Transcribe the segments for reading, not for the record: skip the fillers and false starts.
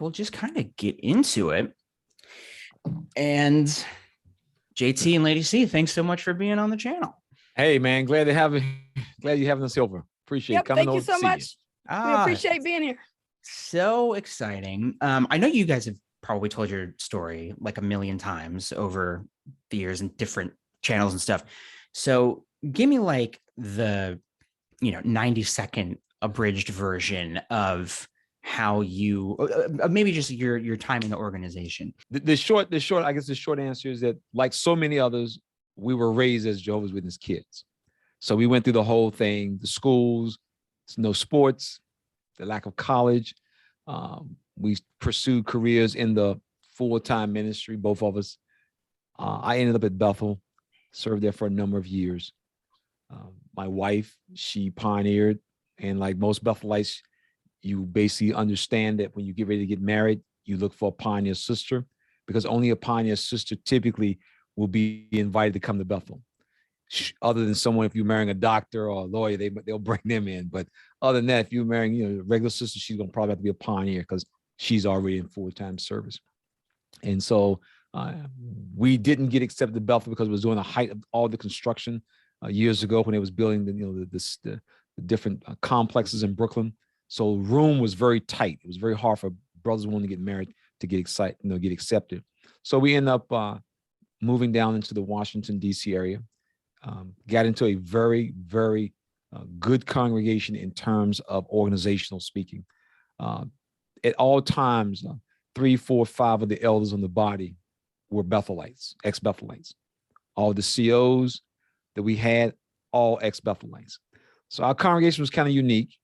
we'll just kind of get into it. And JT and Lady C, thanks so much for being on the channel. Hey man, glad you having us over. Appreciate coming over. Thank you so much. We appreciate being here. So exciting. I know you guys have probably told your story like a million times over the years in different channels and stuff. So give me like the 90-second abridged version of how you maybe just your time in the organization. The short answer is that, like so many others, we were raised as Jehovah's Witness kids. So we went through the whole thing, the schools, no sports, the lack of college. We pursued careers in the full-time ministry, both of us. I ended up at Bethel, served there for a number of years. My wife, she pioneered, and like most Bethelites, you basically understand that when you get ready to get married, you look for a pioneer sister, because only a pioneer sister typically will be invited to come to Bethel. Other than someone, if you're marrying a doctor or a lawyer, they'll bring them in. But other than that, if you're marrying a regular sister, she's gonna probably have to be a pioneer because she's already in full-time service. And so we didn't get accepted to Bethel because it was during the height of all the construction years ago when they was building the different complexes in Brooklyn. So room was very tight. It was very hard for brothers wanting to get married to get excited, get accepted. So we ended up moving down into the Washington, D.C. area. Got into a very, very good congregation in terms of organizational speaking. At all times, 3, 4, 5 of the elders on the body were Bethelites, ex-Bethelites. All the COs that we had, all ex-Bethelites. So our congregation was kind of unique.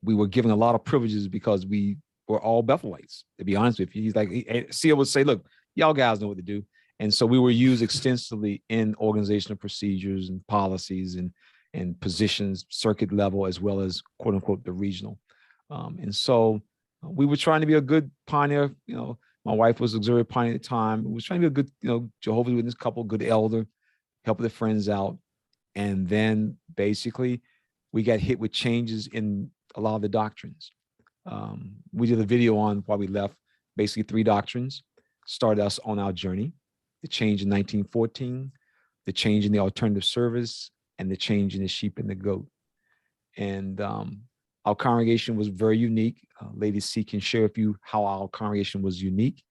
We were given a lot of privileges because we were all Bethelites, to be honest with you. He's like, CO would say, look, y'all guys know what to do. And so we were used extensively in organizational procedures and policies and positions, circuit level, as well as quote unquote the regional. And so we were trying to be a good pioneer. My wife was auxiliary pioneer at the time. We was trying to be a good, Jehovah's Witness couple, good elder, help their friends out. And then basically we got hit with changes in a lot of the doctrines. We did a video on why we left, basically 3 doctrines, started us on our journey. The change in 1914, the change in the alternative service, and the change in the sheep and the goat. And our congregation was very unique. Lady Cee can share with you how our congregation was unique.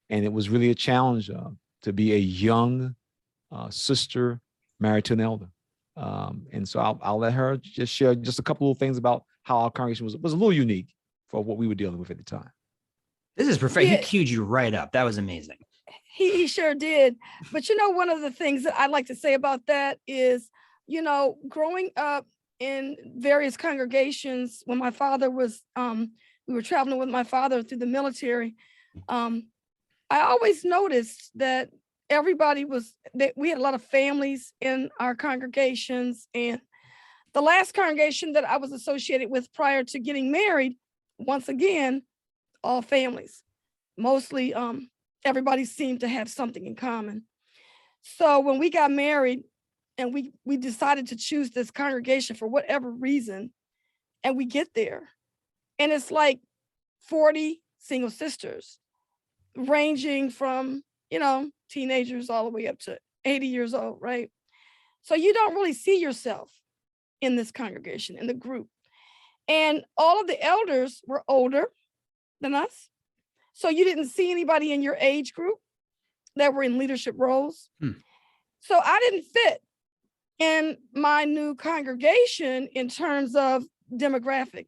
And it was really a challenge to be a young sister married to an elder. And so I'll let her just share just a couple of things about how our congregation was a little unique for what we were dealing with at the time. This is perfect. He queued you right up. That was amazing. He sure did. But one of the things that I'd like to say about that is, growing up in various congregations when my father was, we were traveling with my father through the military. I always noticed that we had a lot of families in our congregations. And the last congregation that I was associated with prior to getting married, once again, all families, mostly, everybody seemed to have something in common. So when we got married and we decided to choose this congregation for whatever reason, and we get there, and it's like 40 single sisters, ranging from, teenagers all the way up to 80 years old, right? So you don't really see yourself in this congregation, in the group. And all of the elders were older than us. So you didn't see anybody in your age group that were in leadership roles. So I didn't fit in my new congregation in terms of demographic,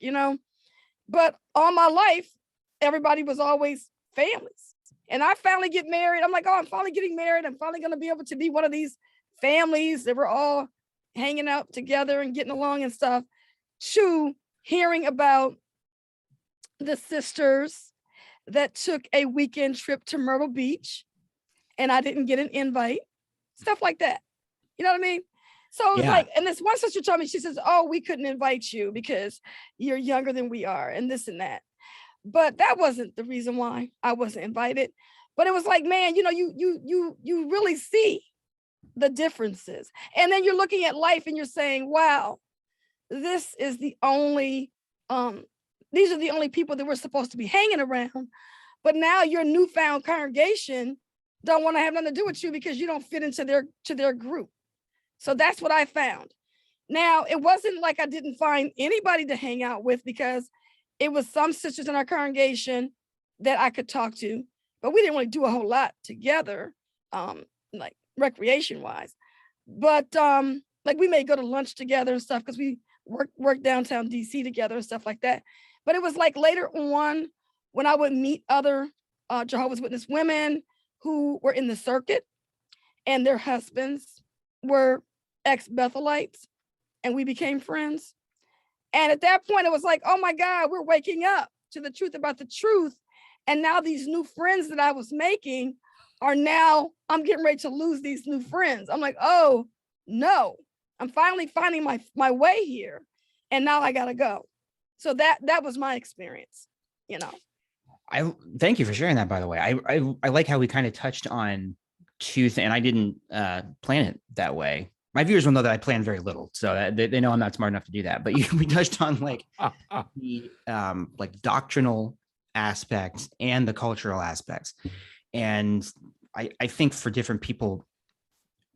but all my life, everybody was always families. And I finally get married. I'm like, oh, I'm finally getting married. I'm finally going to be able to be one of these families that were all hanging out together and getting along and stuff. Hearing about the sisters that took a weekend trip to Myrtle Beach and I didn't get an invite, stuff like that. You know what I mean? So it was like, and this one sister told me, she says, oh, we couldn't invite you because you're younger than we are and this and that. But that wasn't the reason why I wasn't invited. But it was like, man, you really see the differences. And then you're looking at life and you're saying, wow, this is the only these are the only people that we're supposed to be hanging around. But now your newfound congregation don't want to have nothing to do with you because you don't fit into their group. So that's what I found. Now, it wasn't like I didn't find anybody to hang out with, because it was some sisters in our congregation that I could talk to, but we didn't really do a whole lot together, like recreation wise. But like we may go to lunch together and stuff because we work downtown DC together and stuff like that. But it was like later on when I would meet other Jehovah's Witness women who were in the circuit and their husbands were ex-Bethelites, and we became friends. And at that point, it was like, oh my God, we're waking up to the truth about the truth. And now these new friends that I was making are now, I'm getting ready to lose these new friends. I'm like, oh no, I'm finally finding my way here. And now I gotta go. So that was my experience, you know. I thank you for sharing that, by the way. I like how we kind of touched on two things, and I didn't plan it that way. My viewers will know that I plan very little, so they know I'm not smart enough to do that. But we touched on like the like doctrinal aspects and the cultural aspects. And I think for different people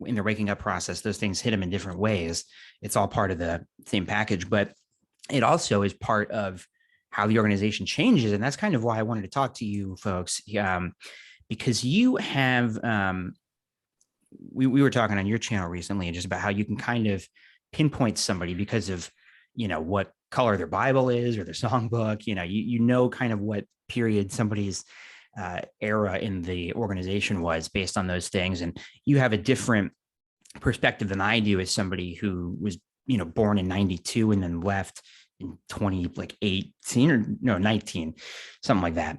in their waking up process, those things hit them in different ways. It's all part of the same package, but it also is part of how the organization changes. And that's kind of why I wanted to talk to you folks, because you have, we were talking on your channel recently just about how you can kind of pinpoint somebody because of, you know, what color their Bible is or their songbook. You know kind of what period somebody's era in the organization was based on those things. And you have a different perspective than I do as somebody who was, you know, born in 92 and then left in 2018 or no 19, something like that.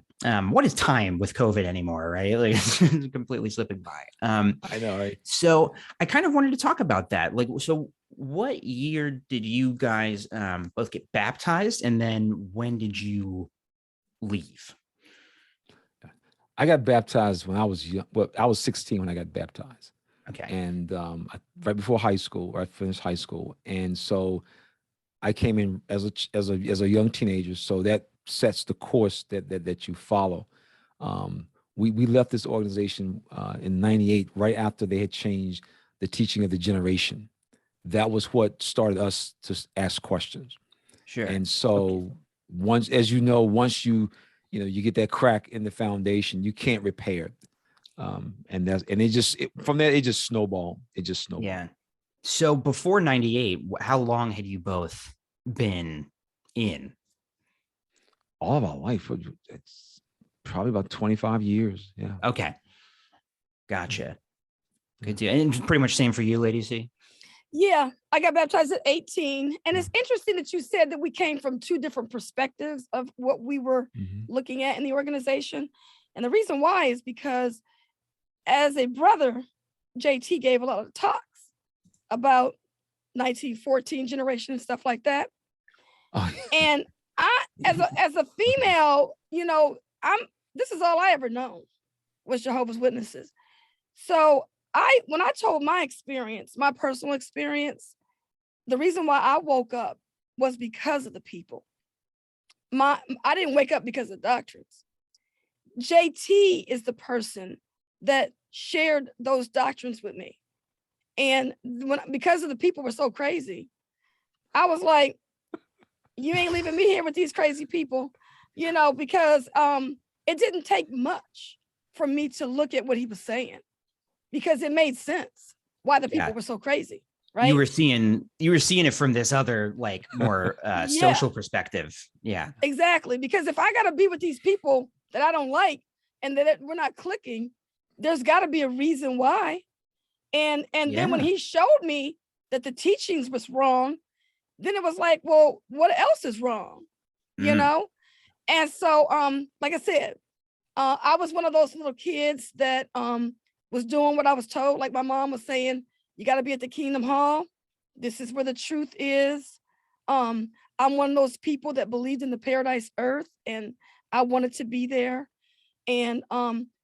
What is time with COVID anymore, right? Like it's completely slipping by. I know, right? So I kind of wanted to talk about that. Like, so what year did you guys both get baptized, and then when did you leave? I got baptized when I was young. Well, I was 16 when I got baptized. Okay. And right before high school, or I finished high school, and so I came in as a young teenager. So that sets the course that you follow. We left this organization in '98, right after they had changed the teaching of the generation. That was what started us to ask questions. Sure. And so once, as you know, once you get that crack in the foundation, you can't repair it. From there it just snowballed. It just snowballed. Yeah. So before '98, how long had you both been in? All of our life. It's probably about 25 years. Yeah. Okay. Gotcha. Good deal. And pretty much same for you, Lady Cee? Yeah, I got baptized at 18. And it's interesting that you said that we came from two different perspectives of what we were looking at in the organization. And the reason why is because as a brother, JT gave a lot of talks about 1914 generation and stuff like that. Oh. And I, as a female, this is all I ever known was Jehovah's Witnesses. So when I told my experience, my personal experience, the reason why I woke up was because of the people. I didn't wake up because of doctrines. JT is the person that shared those doctrines with me. And because of the people were so crazy, I was like, you ain't leaving me here with these crazy people, because it didn't take much for me to look at what he was saying, because it made sense why the people were so crazy, right? You were seeing it from this other, like, more social perspective. Yeah, exactly. Because if I got to be with these people that I don't like and that we're not clicking, there's got to be a reason why. And then when he showed me that the teachings was wrong, then it was like, well, what else is wrong? And so, like I said, I was one of those little kids that was doing what I was told. Like my mom was saying, you got to be at the Kingdom Hall. This is where the truth is. I'm one of those people that believed in the paradise earth, and I wanted to be there. And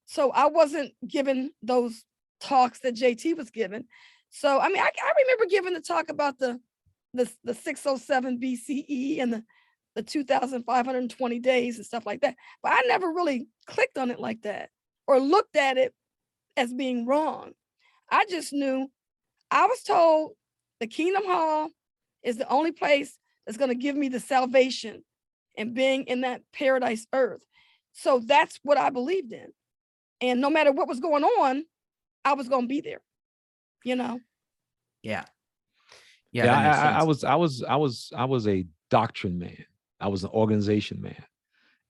so I wasn't given those talks that JT was given. So, I remember giving the talk about the 607 BCE and the 2,520 days and stuff like that. But I never really clicked on it like that or looked at it as being wrong. I just knew I was told the Kingdom Hall is the only place that's going to give me the salvation and being in that paradise earth. So that's what I believed in. And no matter what was going on, I was going to be there, you know? Yeah. Yeah, That makes I was a doctrine man. I was an organization man.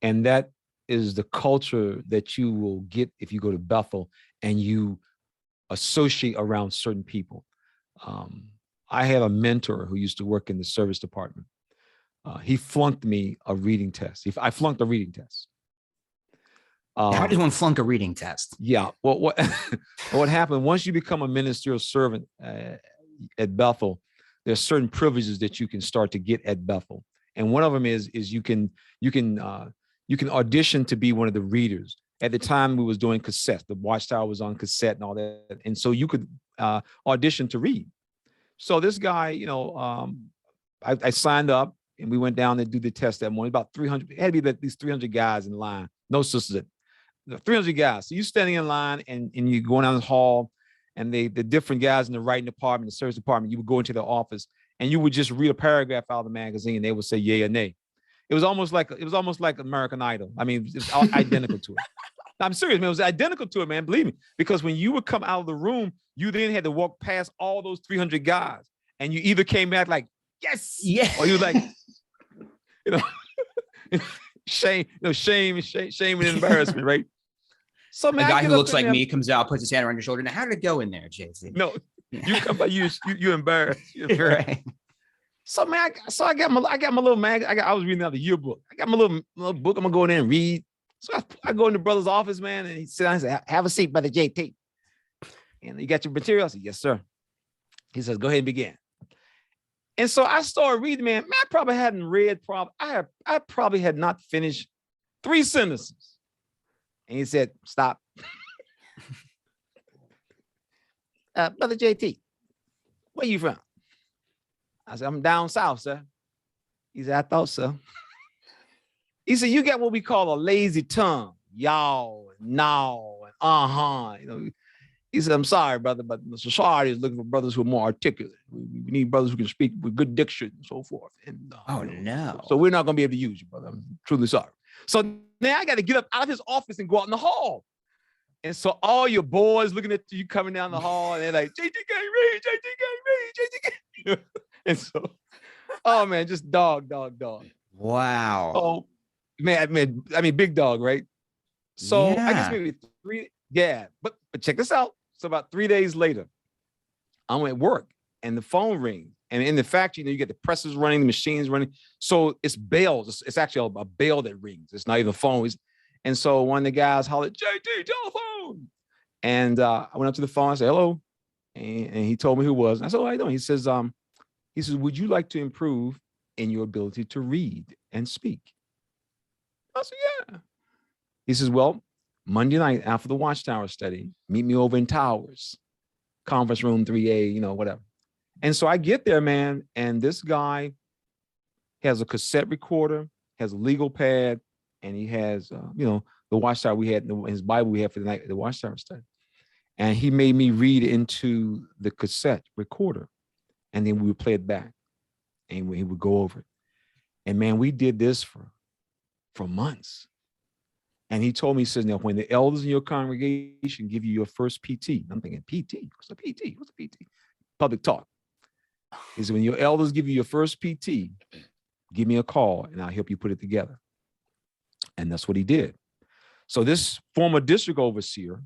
And that is the culture that you will get if you go to Bethel and you associate around certain people. I had a mentor who used to work in the service department. He flunked me a reading test. I flunked a reading test. How does one flunk a reading test? Yeah. Well, what happened once you become a ministerial servant at Bethel, there's certain privileges that you can start to get at Bethel, and one of them is you can audition to be one of the readers. At the time, we was doing cassette. The Watchtower was on cassette and all that, and so you could audition to read. So this guy, I signed up, and we went down and do the test that morning. About 300, it had to be at least 300 guys in line. No sisters. 300 guys. So you standing in line and you going down the hall, and the different guys in the writing department, the service department, you would go into their office and you would just read a paragraph out of the magazine. And they would say yay or nay. It was almost like American Idol. I mean, it's identical to it. I'm serious, man. It was identical to it, man. Believe me. Because when you would come out of the room, you then had to walk past all those 300 guys, and you either came back like yes, yeah, or you like, shame and embarrassment, right? So man, a guy who looks like me comes out, puts his hand around your shoulder. Now, how did it go in there, JC? No, you come by you embarrassed. Right. So man, I got my little mag. I was reading out the yearbook. I got my little book. I'm gonna go in there and read. So I go in the brother's office, man, and he sits down and says, "Have a seat, Brother JT. And you got your material?" I said, "Yes, sir." He says, "Go ahead and begin." And so I started reading, man. I probably hadn't read. I probably had not finished 3 sentences. And he said, "Stop." Brother JT, where you from? I said, "I'm down south, sir." He said, "I thought so." He said, "You got what we call a lazy tongue, y'all, and now, and He said, "I'm sorry, brother, but the society is looking for brothers who are more articulate. We need brothers who can speak with good diction and so forth." And no. So we're not going to be able to use you, brother. I'm truly sorry. So now I got to get up out of his office and go out in the hall. And so all your boys looking at you coming down the hall, and they're like, "JT can't read, JT can't read, JT can't." And so, oh man, just dog. Wow. Oh man, I mean, big dog, right? So Yeah. I guess maybe 3. Yeah, but check this out. So about 3 days later, I'm at work and the phone rings. And in the factory, you get the presses running, the machines running. So it's bells. It's actually a bell that rings. It's not even a phone. And so one of the guys hollered, "JT, telephone." And I went up to the phone. I said, "Hello." And he told me who it was. And I said, "Oh, how you doing?" He says, "Would you like to improve in your ability to read and speak?" I said, "Yeah." He says, "Well, Monday night after the Watchtower study, meet me over in Towers, conference room 3A, whatever." And so I get there, man, and this guy has a cassette recorder, has a legal pad, and he has, the Watchtower we had, his Bible we had for the night, the Watchtower study. And he made me read into the cassette recorder, and then we would play it back, and he would go over it. And man, we did this for months. And he told me, he says, "Now, when the elders in your congregation give you your first PT," I'm thinking, PT? What's a PT? What's a PT? Public talk. He said, "When your elders give you your first PT, give me a call and I'll help you put it together." And that's what he did. So this former district overseer,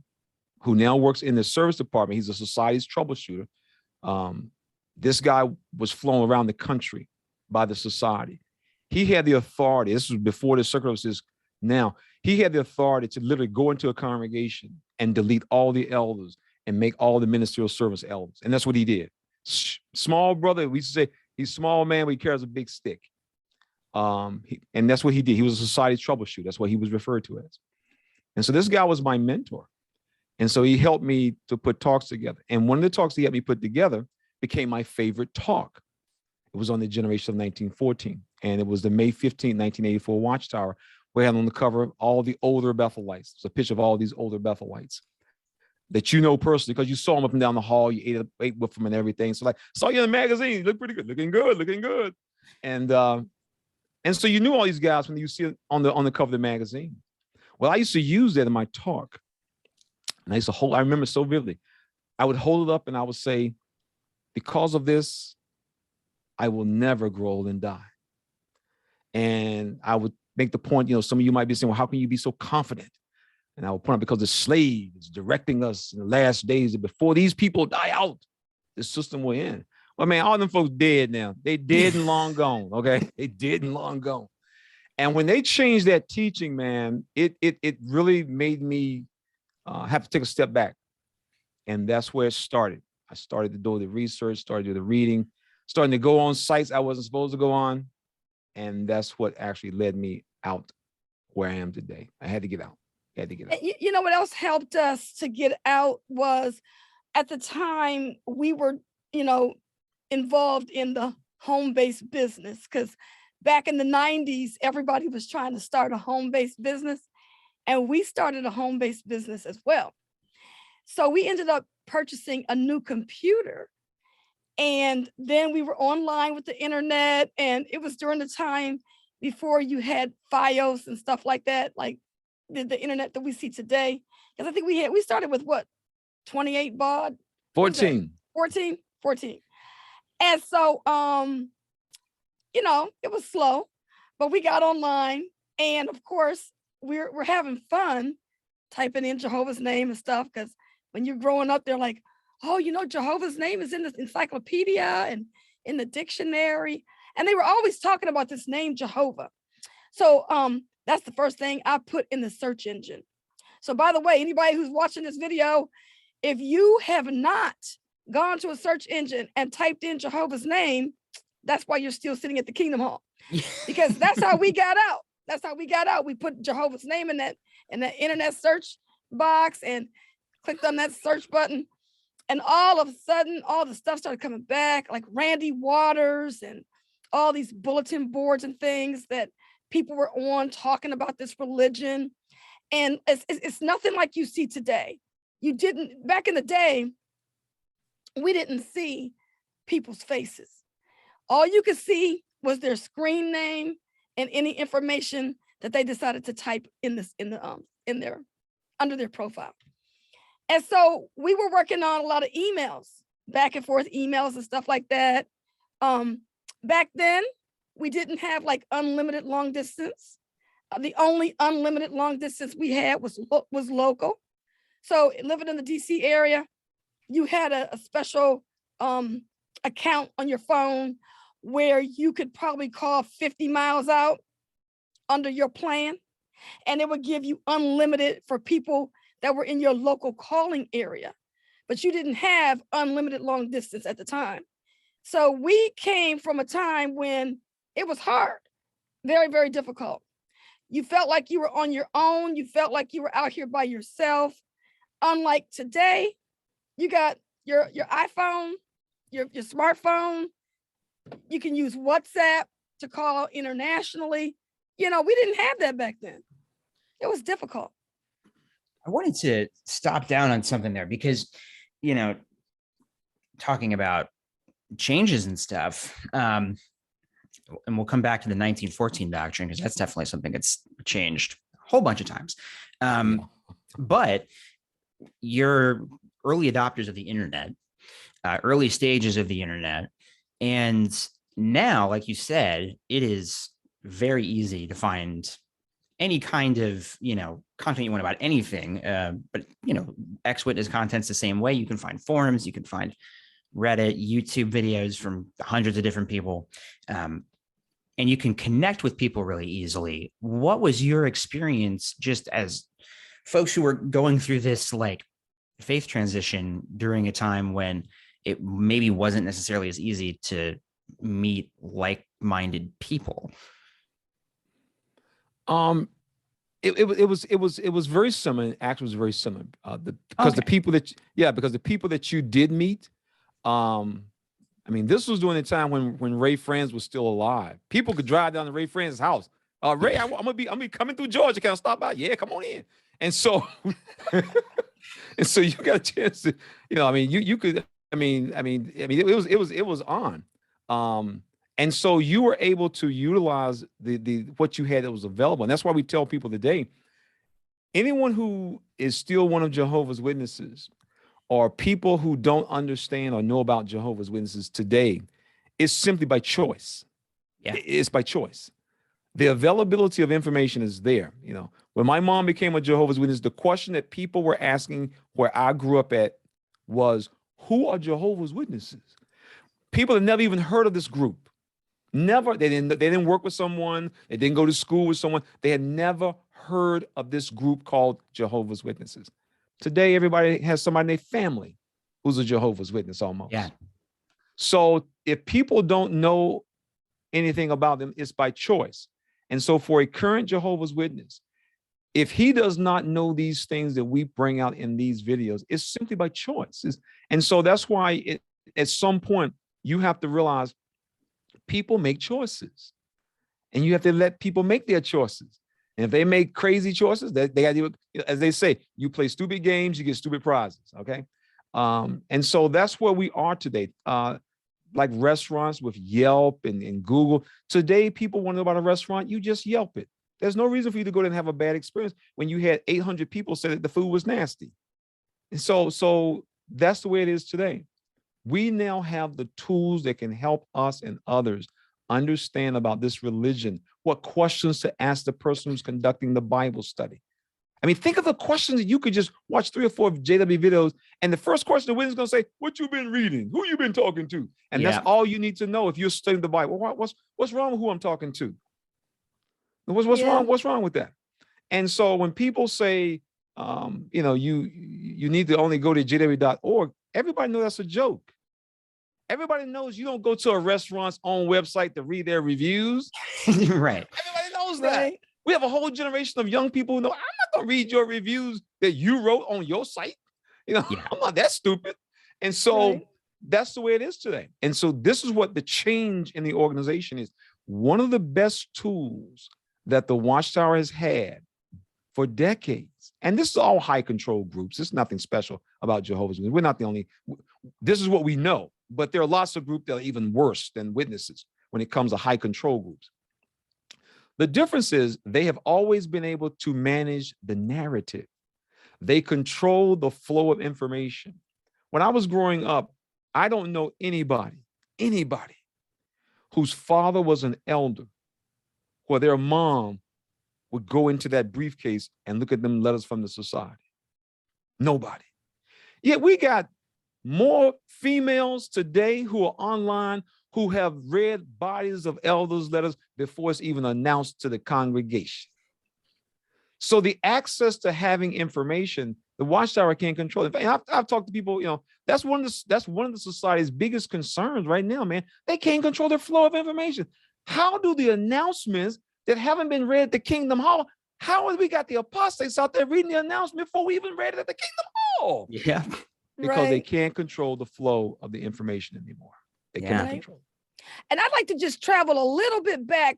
who now works in the service department, he's a society's troubleshooter. This guy was flown around the country by the society. He had the authority. This was before the circumstances. Now, he had the authority to literally go into a congregation and delete all the elders and make all the ministerial service elders. And that's what he did. Small brother, we used to say he's small man, but he carries a big stick. And that's what he did. He was a society troubleshooter. That's what he was referred to as. And so this guy was my mentor. And so he helped me to put talks together. And one of the talks he helped me put together became my favorite talk. It was on the generation of 1914. And it was the May 15th, 1984 Watchtower. We had on the cover all the older Bethelites. It's a picture of all these older Bethelites that you know personally because you saw them up and down the hall. You ate with them and everything. So like, saw you in the magazine. You look pretty good, looking good, looking good. And so you knew all these guys when you see it on the cover of the magazine. Well, I used to use that in my talk. And I used to hold, I remember so vividly. I would hold it up and I would say, because of this, I will never grow old and die. And I would make the point, some of you might be saying, well, how can you be so confident? And I would point out because the slave is directing us in the last days that before these people die out, the system will end. Well, man, all them folks dead now. They dead and long gone, okay? They dead and long gone. And when they changed that teaching, man, it really made me have to take a step back. And that's where it started. I started to do the research, started to do the reading, starting to go on sites I wasn't supposed to go on. And that's what actually led me out where I am today. I had to get out. You know what else helped us to get out was at the time we were, involved in the home-based business, because back in the 90s, everybody was trying to start a home-based business, and we started a home-based business as well. So we ended up purchasing a new computer, and then we were online with the internet, and it was during the time before you had FiOS and stuff like that, like the internet that we see today. Because I think we started with what, 28 baud? 14. 14. And so, it was slow, but we got online, and of course, we're having fun typing in Jehovah's name and stuff, because when you're growing up, they're like, oh, Jehovah's name is in the encyclopedia and in the dictionary. And they were always talking about this name, Jehovah. So that's the first thing I put in the search engine. So by the way, anybody who's watching this video, if you have not gone to a search engine and typed in Jehovah's name, that's why you're still sitting at the Kingdom Hall, because that's how we got out. That's how we got out. We put Jehovah's name in that internet search box and clicked on that search button. And all of a sudden, all the stuff started coming back, like Randy Waters and all these bulletin boards and things that people were on talking about this religion. And it's nothing like you see today. You didn't, back in the day, we didn't see people's faces. All you could see was their screen name and any information that they decided to type under their profile. And so we were working on a lot of emails, back and forth emails and stuff like that. Back then, we didn't have like unlimited long distance. The only unlimited long distance we had was local. So living in the DC area, you had a special account on your phone where you could probably call 50 miles out under your plan, and it would give you unlimited for people that were in your local calling area, but you didn't have unlimited long distance at the time. So we came from a time when it was hard, very, very difficult. You felt like you were on your own. You felt like you were out here by yourself. Unlike today, you got your iPhone, your smartphone. You can use WhatsApp to call internationally. We didn't have that back then. It was difficult. I wanted to stop down on something there because, talking about changes and stuff, and we'll come back to the 1914 doctrine because that's definitely something that's changed a whole bunch of times. But you're early adopters of the internet, early stages of the internet. And now, like you said, it is very easy to find any kind of, content you want about anything. But, X Witness content's the same way. You can find forums, you can find Reddit, YouTube videos from hundreds of different people. And you can connect with people really easily. What was your experience just as folks who were going through this like faith transition during a time when it maybe wasn't necessarily as easy to meet like-minded people? It was very similar. Actually, it was very similar. Because the people that you did meet, I mean, this was during the time when Ray Franz was still alive. People could drive down to Ray Franz's house. Ray, I'm gonna be coming through Georgia. Can I stop by? Yeah, come on in. And so, and so you got a chance to, I mean, you could, it was on. And so you were able to utilize the what you had that was available. And that's why we tell people today, anyone who is still one of Jehovah's Witnesses, or people who don't understand or know about Jehovah's Witnesses today, is simply by choice. Yeah. It's by choice. The availability of information is there. When my mom became a Jehovah's Witness, the question that people were asking where I grew up at was, who are Jehovah's Witnesses? People had never even heard of this group. Never. They didn't work with someone. They didn't go to school with someone. They had never heard of this group called Jehovah's Witnesses. Today, everybody has somebody in their family who's a Jehovah's Witness almost. Yeah. So if people don't know anything about them, it's by choice. And so for a current Jehovah's Witness, if he does not know these things that we bring out in these videos, it's simply by choice. And so that's why at some point you have to realize people make choices, and you have to let people make their choices. And if they make crazy choices, they got to do it. As they say, you play stupid games, you get stupid prizes. Okay. And so that's where we are today. Like restaurants with Yelp and Google. Today, people want to know about a restaurant, you just Yelp it. There's no reason for you to go there and have a bad experience when you had 800 people say that the food was nasty. And so that's the way it is today. We now have the tools that can help us and others understand about this religion, what questions to ask the person who's conducting the Bible study. I mean, think of the questions that you could just watch 3 or 4 JW videos, and the first question the witness is going to say, what you been reading? Who you been talking to? And that's all you need to know if you're studying the Bible. What's wrong with who I'm talking to? What's wrong? What's wrong with that? And so when people say, you need to only go to JW.org, everybody knows that's a joke. Everybody knows you don't go to a restaurant's own website to read their reviews. Right. Everybody knows that. We have a whole generation of young people who know, I'm not going to read your reviews that you wrote on your site. I'm not that stupid. And so that's the way it is today. And so this is what the change in the organization is. One of the best tools that the Watchtower has had for decades, and this is all high control groups. There's nothing special about Jehovah's Witnesses. We're not the only, this is what we know, but there are lots of groups that are even worse than witnesses when it comes to high control groups. The difference is they have always been able to manage the narrative. They control the flow of information. When I was growing up, I don't know anybody whose father was an elder, or their mom would go into that briefcase and look at them letters from the society. Nobody. Yet we got more females today who are online who have read bodies of elders' letters before it's even announced to the congregation. So the access to having information, the Watchtower can't control it. I've talked to people, that's one of the society's biggest concerns right now, man. They can't control their flow of information. How do the announcements that haven't been read at the Kingdom Hall, how have we got the apostates out there reading the announcement before we even read it at the Kingdom Hall? Yeah. Because they can't control the flow of the information anymore. They cannot control it. And I'd like to just travel a little bit back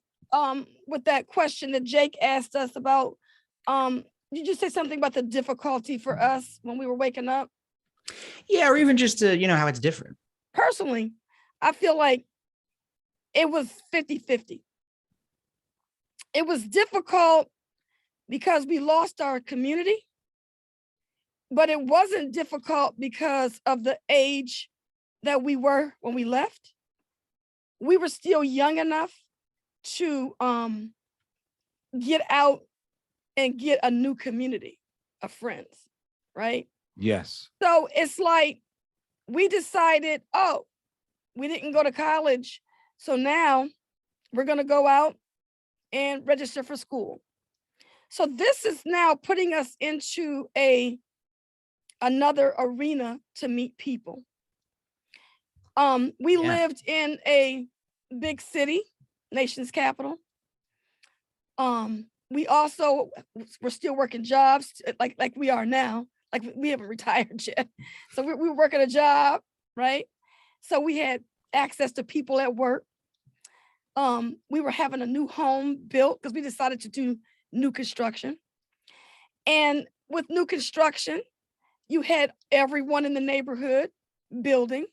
with that question that Jake asked us about. Did you say something about the difficulty for us when we were waking up? Yeah, or even just to, how it's different. Personally, I feel like it was 50-50. It was difficult because we lost our community, but it wasn't difficult because of the age that we were when we left. We were still young enough to get out and get a new community of friends, right? Yes. So it's like we decided, we didn't go to college, so now we're going to go out and register for school. So this is now putting us into another arena to meet people. We lived in a big city, nation's capital. We also were still working jobs like we are now, like we haven't retired yet. So we were working a job, right? So we had access to people at work. We were having a new home built because we decided to do new construction. And with new construction, you had everyone in the neighborhood building.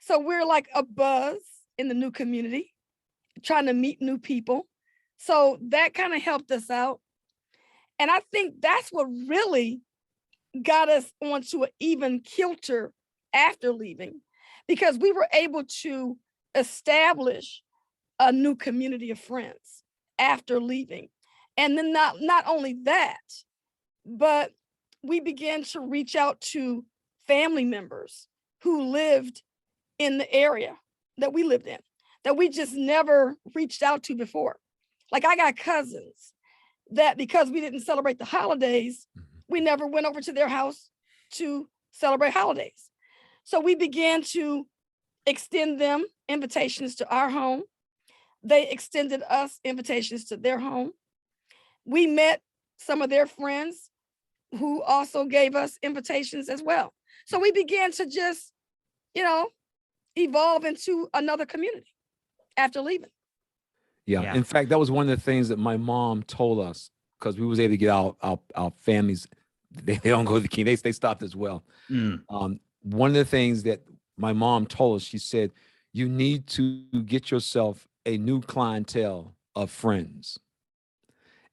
So we're like a buzz in the new community, trying to meet new people. So that kind of helped us out. And I think that's what really got us onto an even kilter after leaving, because we were able to establish a new community of friends after leaving. And then not only that, but we began to reach out to family members who lived in the area that we lived in, that we just never reached out to before. Like I got cousins that, because we didn't celebrate the holidays, we never went over to their house to celebrate holidays. So we began to extend them invitations to our home. They extended us invitations to their home. We met some of their friends who also gave us invitations as well. So we began to just, evolve into another community after leaving. Yeah. In fact, that was one of the things that my mom told us, because we was able to get our families. They don't go to the king. They stopped as well. One of the things that my mom told us, she said, you need to get yourself a new clientele of friends.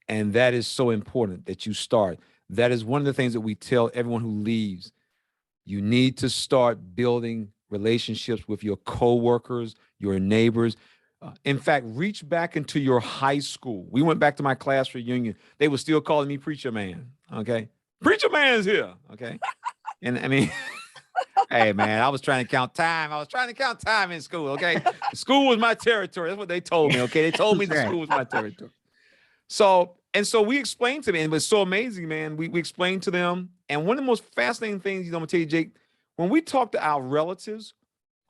And that is so important that you start. That is one of the things that we tell everyone who leaves. You need to start building relationships with your coworkers, your neighbors. In fact, reach back into your high school. We went back to my class reunion. They were still calling me Preacher Man. Okay. Preacher Man's here. Okay. And I mean, hey, man, I was trying to count time. I was trying to count time in school. Okay. School was my territory. That's what they told me. Okay. They told me the school was my territory. So we explained to them, and it was so amazing, man. We explained to them. And one of the most fascinating things, I'm gonna tell you, Jake, when we talk to our relatives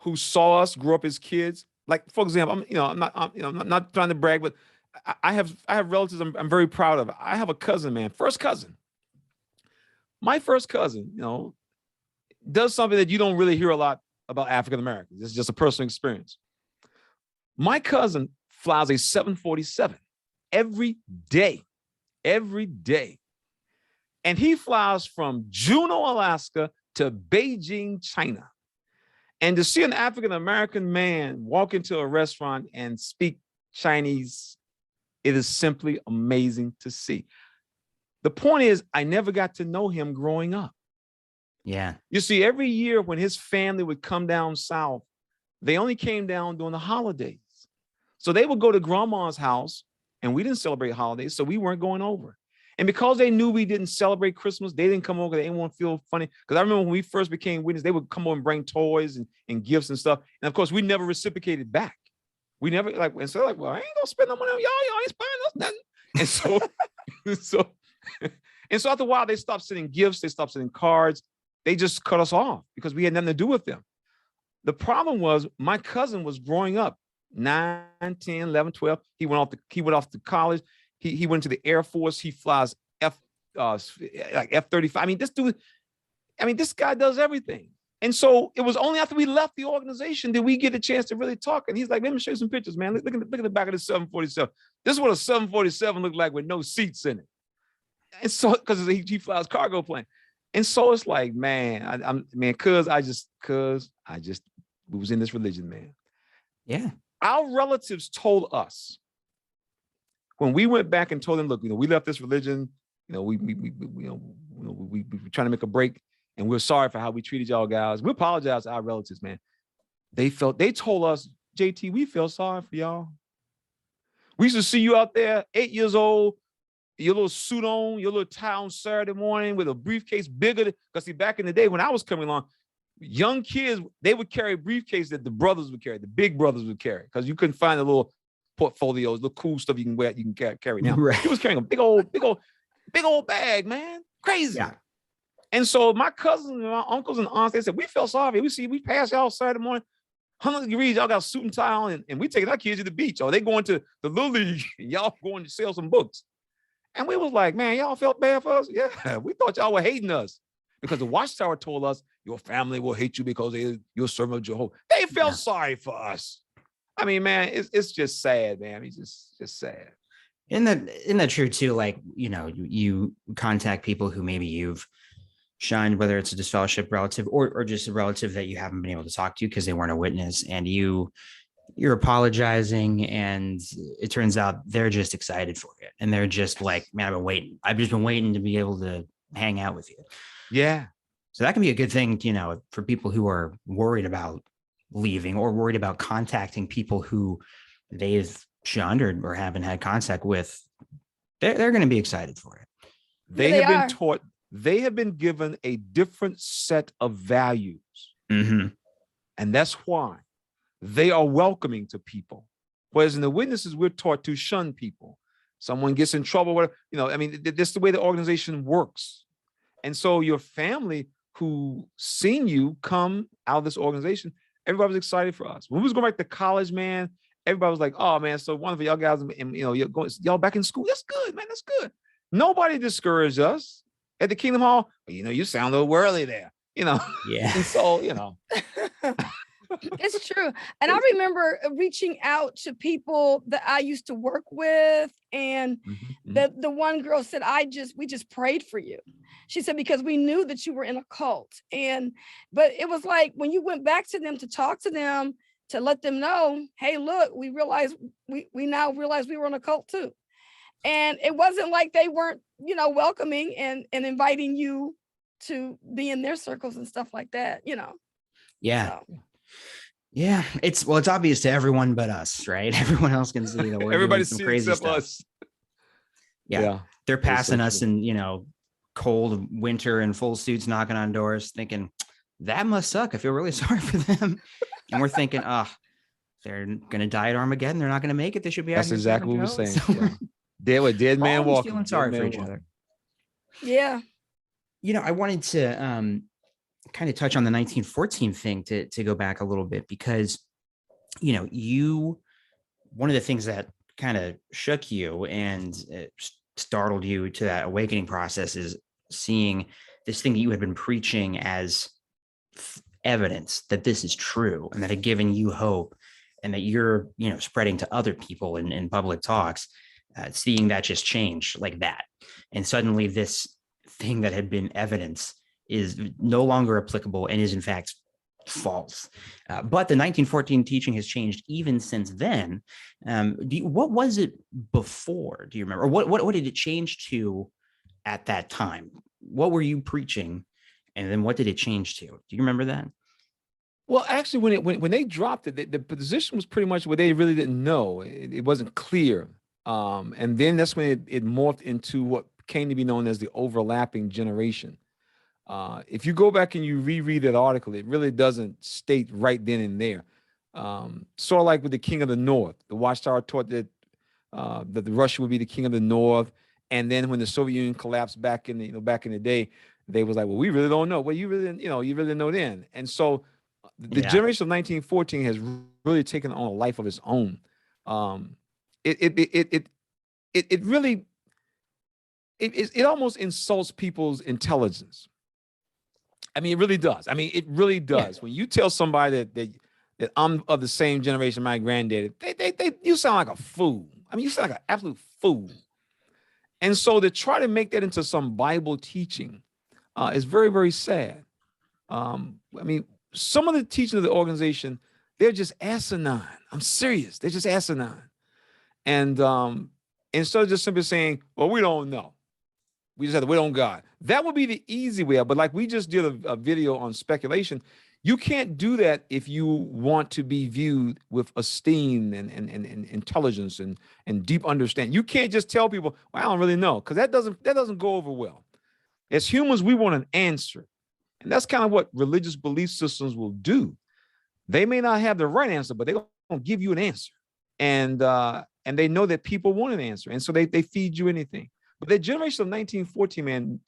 who saw us grow up as kids, like, for example, I'm not trying to brag, but I have relatives I'm very proud of. I have a cousin, man, first cousin. My first cousin, does something that you don't really hear a lot about African Americans. It's just a personal experience. My cousin flies a 747 every day. And he flies from Juneau, Alaska to Beijing, China. And to see an African-American man walk into a restaurant and speak Chinese, it is simply amazing to see. The point is, I never got to know him growing up. Yeah. You see, every year when his family would come down south, they only came down during the holidays. So they would go to grandma's house, and we didn't celebrate holidays, so we weren't going over. And because they knew we didn't celebrate Christmas, they didn't come over. They didn't want to feel funny. Because I remember when we first became witnesses, they would come over and bring toys and gifts and stuff. And of course, we never reciprocated back. We never well, I ain't gonna spend no money on y'all ain't spending us nothing. And so after a while, they stopped sending gifts, they stopped sending cards. They just cut us off because we had nothing to do with them. The problem was my cousin was growing up 9, 10, 11, 12. He went off to college. He went to the Air Force. He flies F-35. This guy does everything. And so it was only after we left the organization did we get a chance to really talk. And he's like, let me show you some pictures, man. Look at the back of the 747. This is what a 747 looked like with no seats in it. And so, because he flies cargo plane. And so it's like, man, we was in this religion, man. Yeah. Our relatives told us when we went back and told them, look, we left this religion, we trying to make a break, and we're sorry for how we treated y'all guys. We apologize to our relatives, man. They told us, JT, we feel sorry for y'all. We used to see you out there, 8 years old, your little suit on, your little tie on Saturday morning with a briefcase bigger. Because see, back in the day when I was coming along, young kids, they would carry a briefcase that the brothers would carry, the big brothers would carry, because you couldn't find the little portfolios, the cool stuff you can wear, you can carry now. Right. He was carrying a big old bag, man. Crazy. Yeah. And so my cousins and my uncles and aunts, they said, we felt sorry. We passed y'all Saturday morning, 100 degrees, y'all got a suit and tie on, and we taking our kids to the beach, or they going to the Little League, and y'all going to sell some books. And we was like, man, y'all felt bad for us? Yeah, we thought y'all were hating us because the Watchtower told us your family will hate you because you're serving of Jehovah. They felt sorry for us. I mean, man, it's just sad, man. It's just sad. Isn't that true too? Like, you contact people who maybe you've shunned, whether it's a disfellowship relative or just a relative that you haven't been able to talk to because they weren't a witness, and you're apologizing, and it turns out they're just excited for it, and they're just like, man, I've just been waiting to be able to hang out with you. Yeah. So that can be a good thing, for people who are worried about leaving or worried about contacting people who they've shunned or haven't had contact with. They're going to be excited for it. They have been taught, they have been given a different set of values. Mm-hmm. And that's why they are welcoming to people. Whereas in the witnesses, we're taught to shun people. Someone gets in trouble, whatever, I mean, that's the way the organization works. And so your family who seen you come out of this organization, everybody was excited for us. When we was going back to college, man, everybody was like, oh man, so one of y'all guys, and y'all back in school. That's good, man. That's good. Nobody discouraged us at the Kingdom Hall. You sound a little whirly there, Yeah. And so, It's true. And I remember reaching out to people that I used to work with. And the one girl said, we just prayed for you. She said, because we knew that you were in a cult. But it was like, when you went back to them to talk to them, to let them know, hey, look, we now realize we were in a cult too. And it wasn't like they weren't, welcoming and inviting you to be in their circles and stuff like that, Yeah. So. Yeah, it's obvious to everyone but us, right? Everyone else can see that we're doing some crazy stuff. Us. Yeah, they're passing us in, cold winter in full suits, knocking on doors, thinking that must suck. I feel really sorry for them, and we're thinking, they're gonna die at Armageddon. They're not gonna make it. They should be. That's exactly what we're saying. So dead man walking. Feeling sorry for each other. Yeah. I wanted to kind of touch on the 1914 thing to go back a little bit, because one of the things that kind of shook you and startled you to that awakening process is seeing this thing that you had been preaching as evidence that this is true and that had given you hope, and that you're spreading to other people in public talks, seeing that just change like that, and suddenly this thing that had been evidence is no longer applicable and is in fact false. But the 1914 teaching has changed even since then. What was it before? Do you remember? Or what did it change to at that time? What were you preaching? And then what did it change to? Do you remember that? Well, actually, when they dropped it, the position was pretty much where they really didn't know. It wasn't clear. And then that's when it morphed into what came to be known as the overlapping generation. If you go back and you reread that article, it really doesn't state right then and there. Sort of like with the King of the North, the Watchtower taught that the Russia would be the King of the North, and then when the Soviet Union collapsed back in the day, they was like, well, we really don't know. Well, you really didn't know then. And so the generation of 1914 has really taken on a life of its own. It really almost insults people's intelligence. I mean, it really does. It really does. Yeah. When you tell somebody that I'm of the same generation my granddaddy, you sound like a fool. You sound like an absolute fool. And so to try to make that into some Bible teaching is very, very sad. Some of the teaching of the organization, they're just asinine. I'm serious. They're just asinine. And instead of just simply saying, well, we don't know. We just have to wait on God. That would be the easy way. But like we just did a video on speculation, you can't do that if you want to be viewed with esteem and intelligence and deep understanding. You can't just tell people, well, I don't really know, because that doesn't go over well. As humans, we want an answer. And that's kind of what religious belief systems will do. They may not have the right answer, but they're going to give you an answer. And they know that people want an answer. And so they feed you anything. But the generation of 1914, man,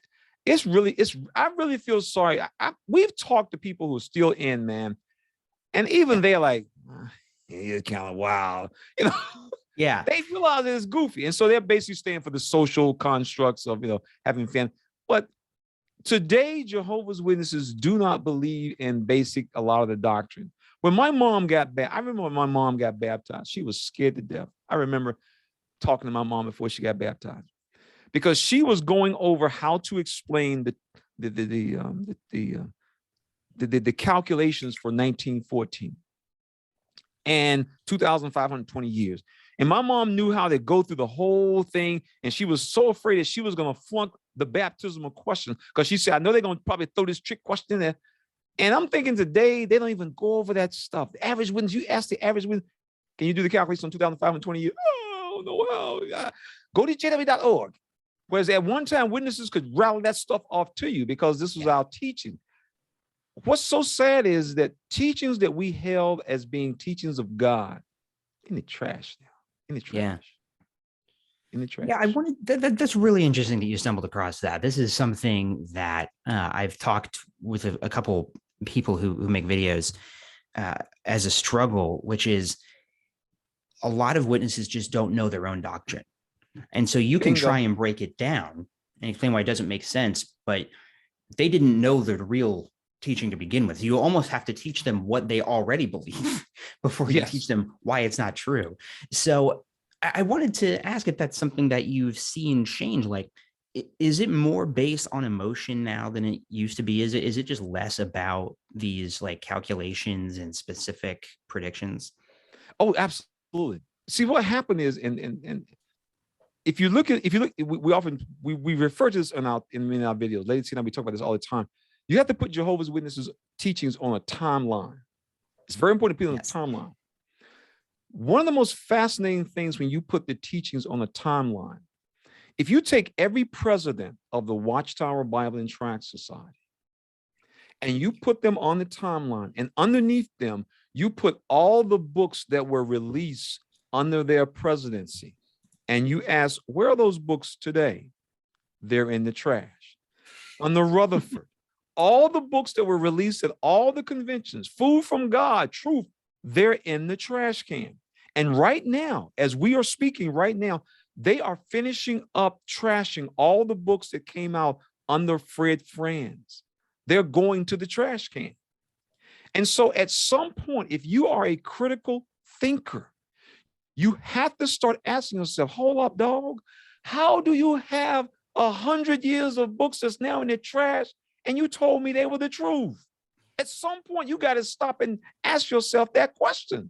I really feel sorry. We've talked to people who are still in, man. And even they're like, you're kind of wild. Yeah. They realize it's goofy. And so they're basically staying for the social constructs of, having family. But Today, Jehovah's Witnesses do not believe in a lot of the doctrine. When my mom got I remember when my mom got baptized, she was scared to death. I remember talking to my mom before she got baptized, because she was going over how to explain the calculations for 1914 and 2,520 years. And my mom knew how to go through the whole thing. And she was so afraid that she was going to flunk the baptismal question, because she said, I know they're going to probably throw this trick question in there. And I'm thinking today, they don't even go over that stuff. The average witness, you ask the average witness, can you do the calculation on 2,520 years? Oh, no, how? Go to ExJW.org. Whereas at one time, witnesses could rattle that stuff off to you because this was our teaching. What's so sad is that teachings that we held as being teachings of God in the trash now, in the trash. Yeah. In the trash. Yeah, I wanted that's really interesting that you stumbled across that. This is something that I've talked with a couple people who make videos as a struggle, which is a lot of witnesses just don't know their own doctrine. And so you can try and break it down and explain why it doesn't make sense, but they didn't know the real teaching to begin with. You almost have to teach them what they already believe before you teach them why it's not true. So I wanted to ask if that's something that you've seen change. Like, is it more based on emotion now than it used to be? Is it just less about these like calculations and specific predictions? Oh, absolutely. See, what happened is, and if you look, we refer to this in our videos. Lady Cee and I, we talk about this all the time. You have to put Jehovah's Witnesses teachings on a timeline. It's very important to put it on a timeline. One of the most fascinating things when you put the teachings on a timeline, if you take every president of the Watchtower Bible and Tract Society and you put them on the timeline, and underneath them, you put all the books that were released under their presidency, and you ask, where are those books today? They're in the trash. Under Rutherford, all the books that were released at all the conventions, Food from God, Truth, they're in the trash can. And right now, as we are speaking right now, they are finishing up trashing all the books that came out under Fred Franz. They're going to the trash can. And so at some point, if you are a critical thinker, you have to start asking yourself, hold up, dog, how do you have 100 years of books that's now in the trash and you told me they were the truth? At some point, you got to stop and ask yourself that question.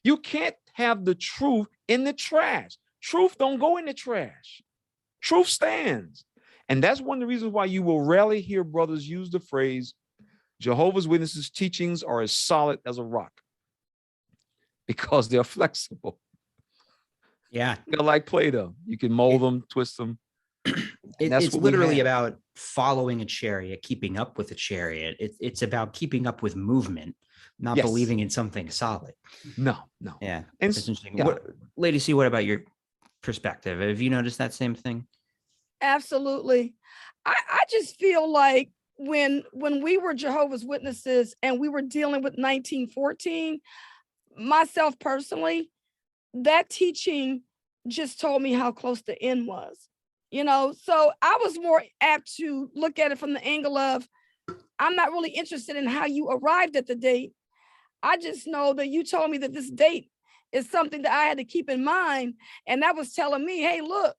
You can't have the truth in the trash. Truth don't go in the trash. Truth stands. And that's one of the reasons why you will rarely hear brothers use the phrase, Jehovah's Witnesses teachings are as solid as a rock, because they're flexible. Yeah. They're like Play-Doh. You can mold them, twist them. It's literally about following a chariot, keeping up with a chariot. It's about keeping up with movement, not believing in something solid. No. Yeah. And it's interesting. Lady Cee, what about your perspective? Have you noticed that same thing? Absolutely. I just feel like when we were Jehovah's Witnesses and we were dealing with 1914, myself personally, that teaching just told me how close the end was. So I was more apt to look at it from the angle of, I'm not really interested in how you arrived at the date. I just know that you told me that this date is something that I had to keep in mind. And that was telling me, hey, look,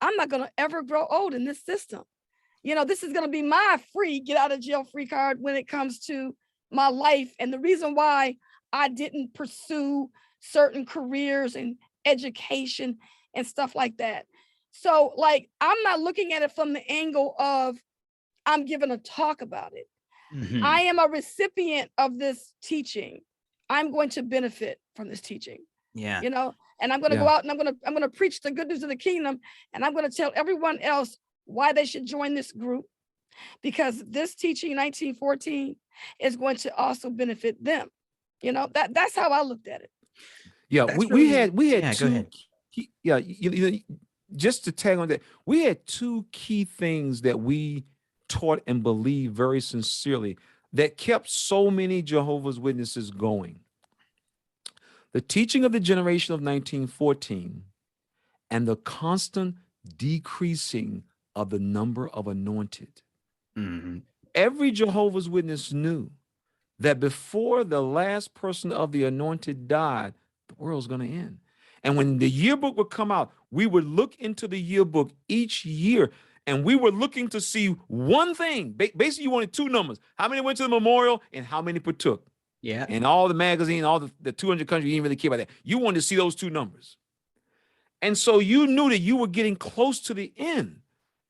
I'm not going to ever grow old in this system. This is going to be my free get out of jail free card when it comes to my life. And the reason why I didn't pursue certain careers and education and stuff like that. So like, I'm not looking at it from the angle of I'm giving a talk about it. Mm-hmm. I am a recipient of this teaching. I'm going to benefit from this teaching. Yeah. And I'm going to go out and I'm going to preach the good news of the kingdom. And I'm going to tell everyone else why they should join this group, because this teaching 1914 is going to also benefit them. That's how I looked at it. Yeah. We had two. Go ahead. Just to tag on that, we had two key things that we taught and believed very sincerely that kept so many Jehovah's Witnesses going. The teaching of the generation of 1914 and the constant decreasing of the number of anointed. Mhm. Every Jehovah's Witness knew that before the last person of the anointed died, the world's going to end. And when the yearbook would come out, we would look into the yearbook each year, and we were looking to see one thing. Basically, you wanted two numbers: how many went to the memorial and how many partook. Yeah. And all the magazine, all the 200 countries, you didn't really care about that. You wanted to see those two numbers. And so you knew that you were getting close to the end.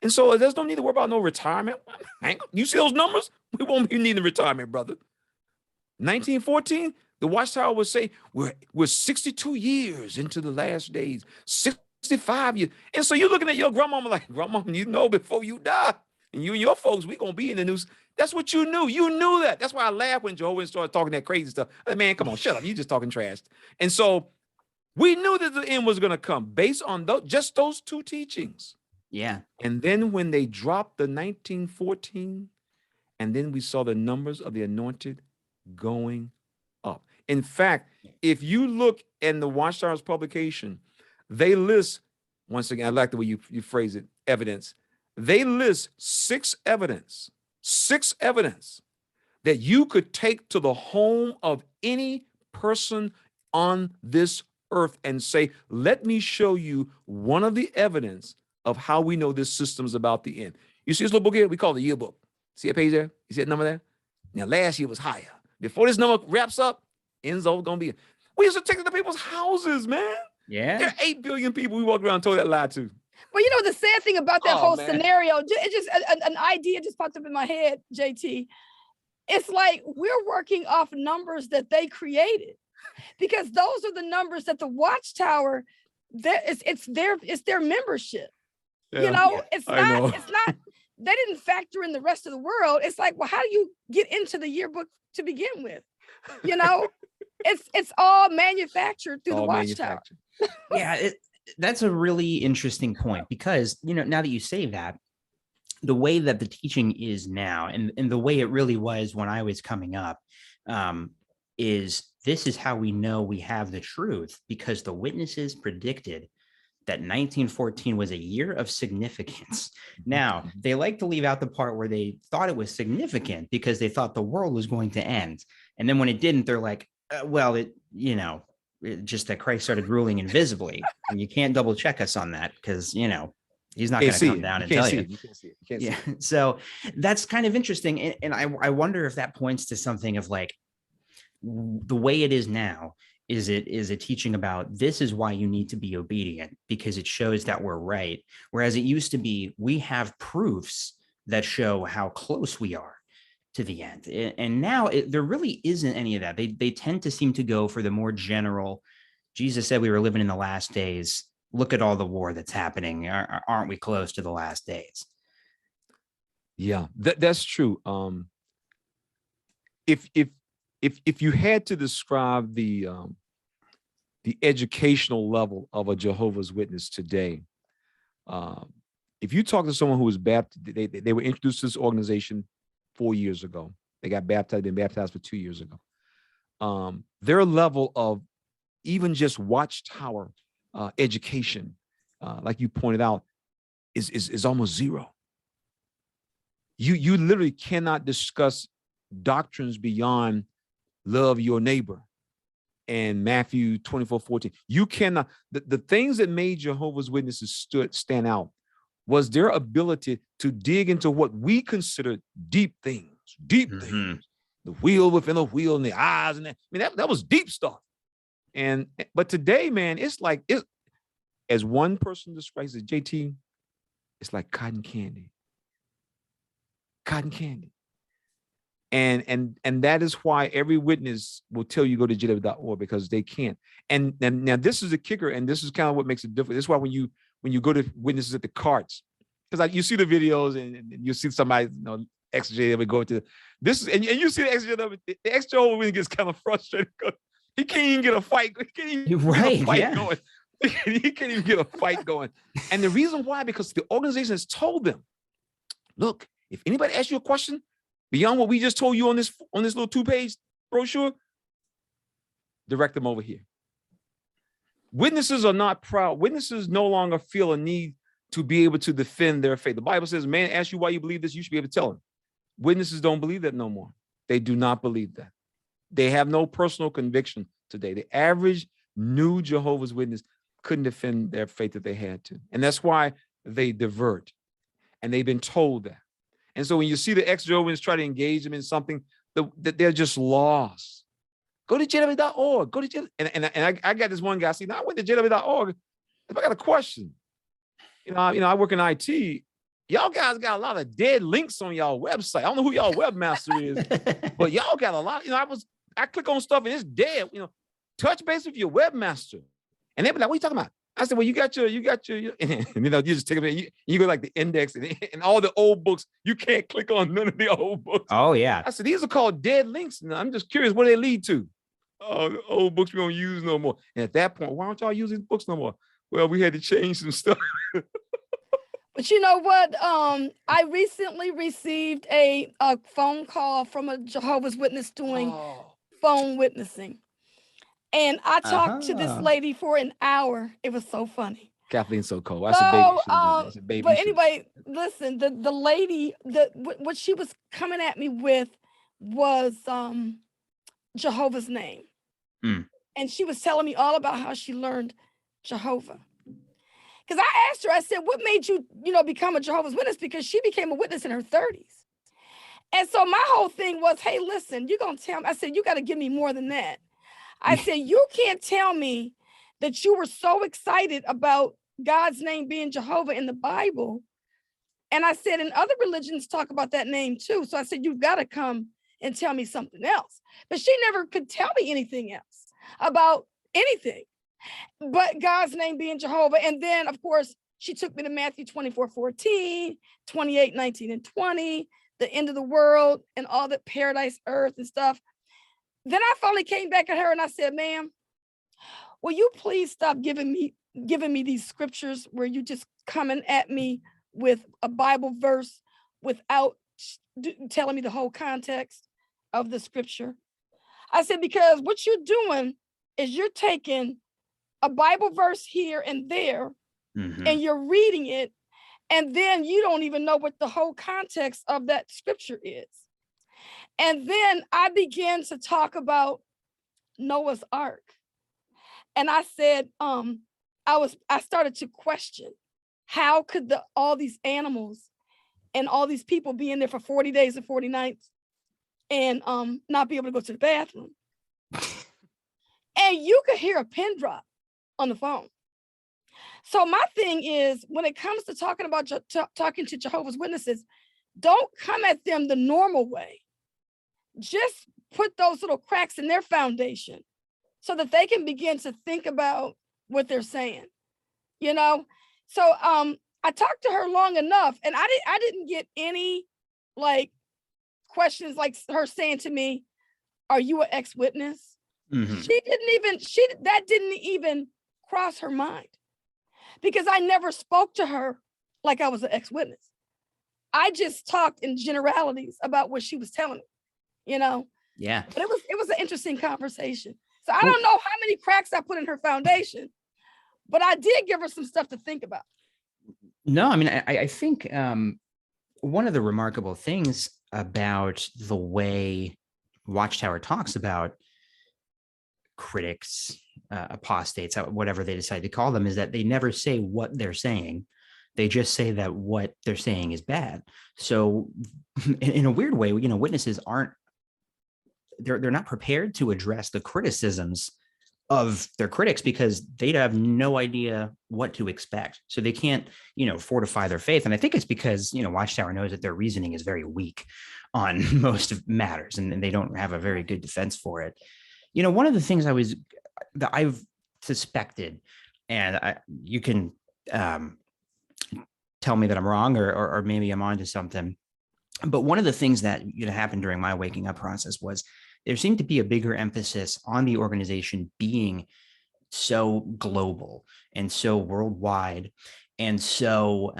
And so there's no need to worry about no retirement. You see those numbers? We won't be needing retirement, brother. 1914, the Watchtower would say, we're 62 years into the last days, 65 years. And so you're looking at your grandmama like, grandmama, you know before you die, and you and your folks, we're going to be in the news. That's what you knew. You knew that. That's why I laughed when Jehovah's started talking that crazy stuff. Like, man, come on, shut up. You just talking trash. And so we knew that the end was going to come based on just those two teachings. Yeah. And then when they dropped the 1914, and then we saw the numbers of the anointed going up. In fact, if you look in the Watchtower's publication, they list, once again, I like the way you phrase it, evidence. They list six evidence that you could take to the home of any person on this earth and say, let me show you one of the evidence of how we know this system's about the end. You see this little book here? We call it the yearbook. See that page there? You see that number there? Now, last year was higher. Before this number wraps up, Enzo's going to be. We used to take it to people's houses, man. Yeah. There are 8 billion people we walk around and told that lie to. Well, you know, the sad thing about that whole man. scenario, it just an idea just popped up in my head, JT. It's like we're working off numbers that they created, because those are the numbers that the Watchtower, it's their membership. Yeah, you know, it's I know. not, they didn't factor in the rest of the world. It's like, well, how do you get into the yearbook to begin with? You know, it's all manufactured through the Watchtower. Yeah, that's a really interesting point, because, you know, now that you say that, the way that the teaching is now, and the way it really was when I was coming up, is this is how we know we have the truth, because the witnesses predicted that 1914 was a year of significance. Now, they like to leave out the part where they thought it was significant because they thought the world was going to end. And then when it didn't, they're like, just that Christ started ruling invisibly. And you can't double check us on that, because, you know, he's not going to come down and tell you. You can't see it. Yeah. So that's kind of interesting. And I wonder if that points to something of like, the way it is now is a teaching about this is why you need to be obedient, because it shows that we're right. Whereas it used to be, we have proofs that show how close we are to the end. And now there really isn't any of that. They tend to seem to go for the more general, Jesus said we were living in the last days. Look at all the war that's happening. Aren't we close to the last days? Yeah, that's true. If you had to describe the educational level of a Jehovah's Witness today, if you talk to someone who was baptized, they were introduced to this organization 4 years ago. They got baptized, been baptized for 2 years ago. Their level of even just Watchtower education, like you pointed out, is almost zero. You literally cannot discuss doctrines beyond love your neighbor and Matthew 24:14. You cannot. The things that made Jehovah's Witnesses stand out was their ability to dig into what we consider deep things, things. The wheel within a wheel and the eyes, and that was deep stuff. But today, man, it's like as one person describes it, JT, it's like cotton candy. Cotton candy. And that is why every witness will tell you go to ExJW.org, because they can't. And now this is the kicker, and this is kind of what makes it different. This is why when you go to witnesses at the carts, because you see the videos and you see somebody, ExJW go to this, and you see the ExJW, the ExJW really gets kind of frustrated because he can't even get a fight. He can't even get a fight going. He can't even get a fight going. And the reason why, because the organization has told them, look, if anybody asks you a question beyond what we just told you on this little 2-page brochure, direct them over here. Witnesses are not proud. Witnesses no longer feel a need to be able to defend their faith. The Bible says, man asks you why you believe this, you should be able to tell him. Witnesses don't believe that no more. They do not believe that. They have no personal conviction today. The average new Jehovah's Witness couldn't defend their faith that they had to. And that's why they divert. And they've been told that. And so when you see the ex-Jehovah's try to engage them in something, they're just lost. Go to JW.org. Go to JW. And I got this one guy. See, now I went to JW.org. If I got a question, I work in IT. Y'all guys got a lot of dead links on y'all website. I don't know who y'all webmaster is, but y'all got a lot. I click on stuff and it's dead. Touch base with your webmaster, and they be like, "What are you talking about?" I said, "Well, you got your," and you just take it. You go like the index and all the old books. You can't click on none of the old books. Oh yeah. I said, "These are called dead links." And I'm just curious, what do they lead to? Oh, the old books we don't use no more. And at that point, why don't y'all use these books no more? Well, we had to change some stuff. But you know what? I recently received a phone call from a Jehovah's Witness doing phone witnessing. And I talked to this lady for an hour. It was so funny. Kathleen's so cold. I said, baby, but anyway, listen, the lady, what she was coming at me with was Jehovah's name. Mm. And she was telling me all about how she learned Jehovah. Because I asked her, I said, what made you, become a Jehovah's Witness? Because she became a witness in her 30s. And so my whole thing was, hey, listen, you're going to tell me. I said, you got to give me more than that. I said, you can't tell me that you were so excited about God's name being Jehovah in the Bible. And I said, and other religions talk about that name too. So I said, you've got to come and tell me something else. But she never could tell me anything else about anything but God's name being Jehovah. And then, of course, she took me to Matthew 24:14, 28, 19, and 20, the end of the world and all that paradise, earth and stuff. Then I finally came back at her and I said, ma'am, will you please stop giving me these scriptures where you just coming at me with a Bible verse without telling me the whole context of the scripture? I said, because what you're doing is you're taking a Bible verse here and there, and you're reading it, and then you don't even know what the whole context of that scripture is. And then I began to talk about Noah's Ark. And I said, I started to question, how could all these animals and all these people be in there for 40 days and 40 nights and not be able to go to the bathroom? And you could hear a pin drop on the phone. So my thing is, when it comes to talking about talking to Jehovah's Witnesses, don't come at them the normal way. Just put those little cracks in their foundation so that they can begin to think about what they're saying, So I talked to her long enough, and I didn't get any questions like her saying to me, "Are you an ex-witness?" That didn't even cross her mind, because I never spoke to her like I was an ex-witness. I just talked in generalities about what she was telling me, Yeah. But it was an interesting conversation. So I don't know how many cracks I put in her foundation, but I did give her some stuff to think about. No, I mean, I think one of the remarkable things about the way Watchtower talks about critics, apostates, whatever they decide to call them, is that they never say what they're saying. They just say that what they're saying is bad. So in a weird way, witnesses they're not prepared to address the criticisms of their critics because they have no idea what to expect. So they can't, fortify their faith. And I think it's because, Watchtower knows that their reasoning is very weak on most of matters, and they don't have a very good defense for it. One of the things that I've suspected, and you can tell me that I'm wrong, or maybe I'm onto something. But one of the things that happened during my waking up process was there seemed to be a bigger emphasis on the organization being so global and so worldwide and so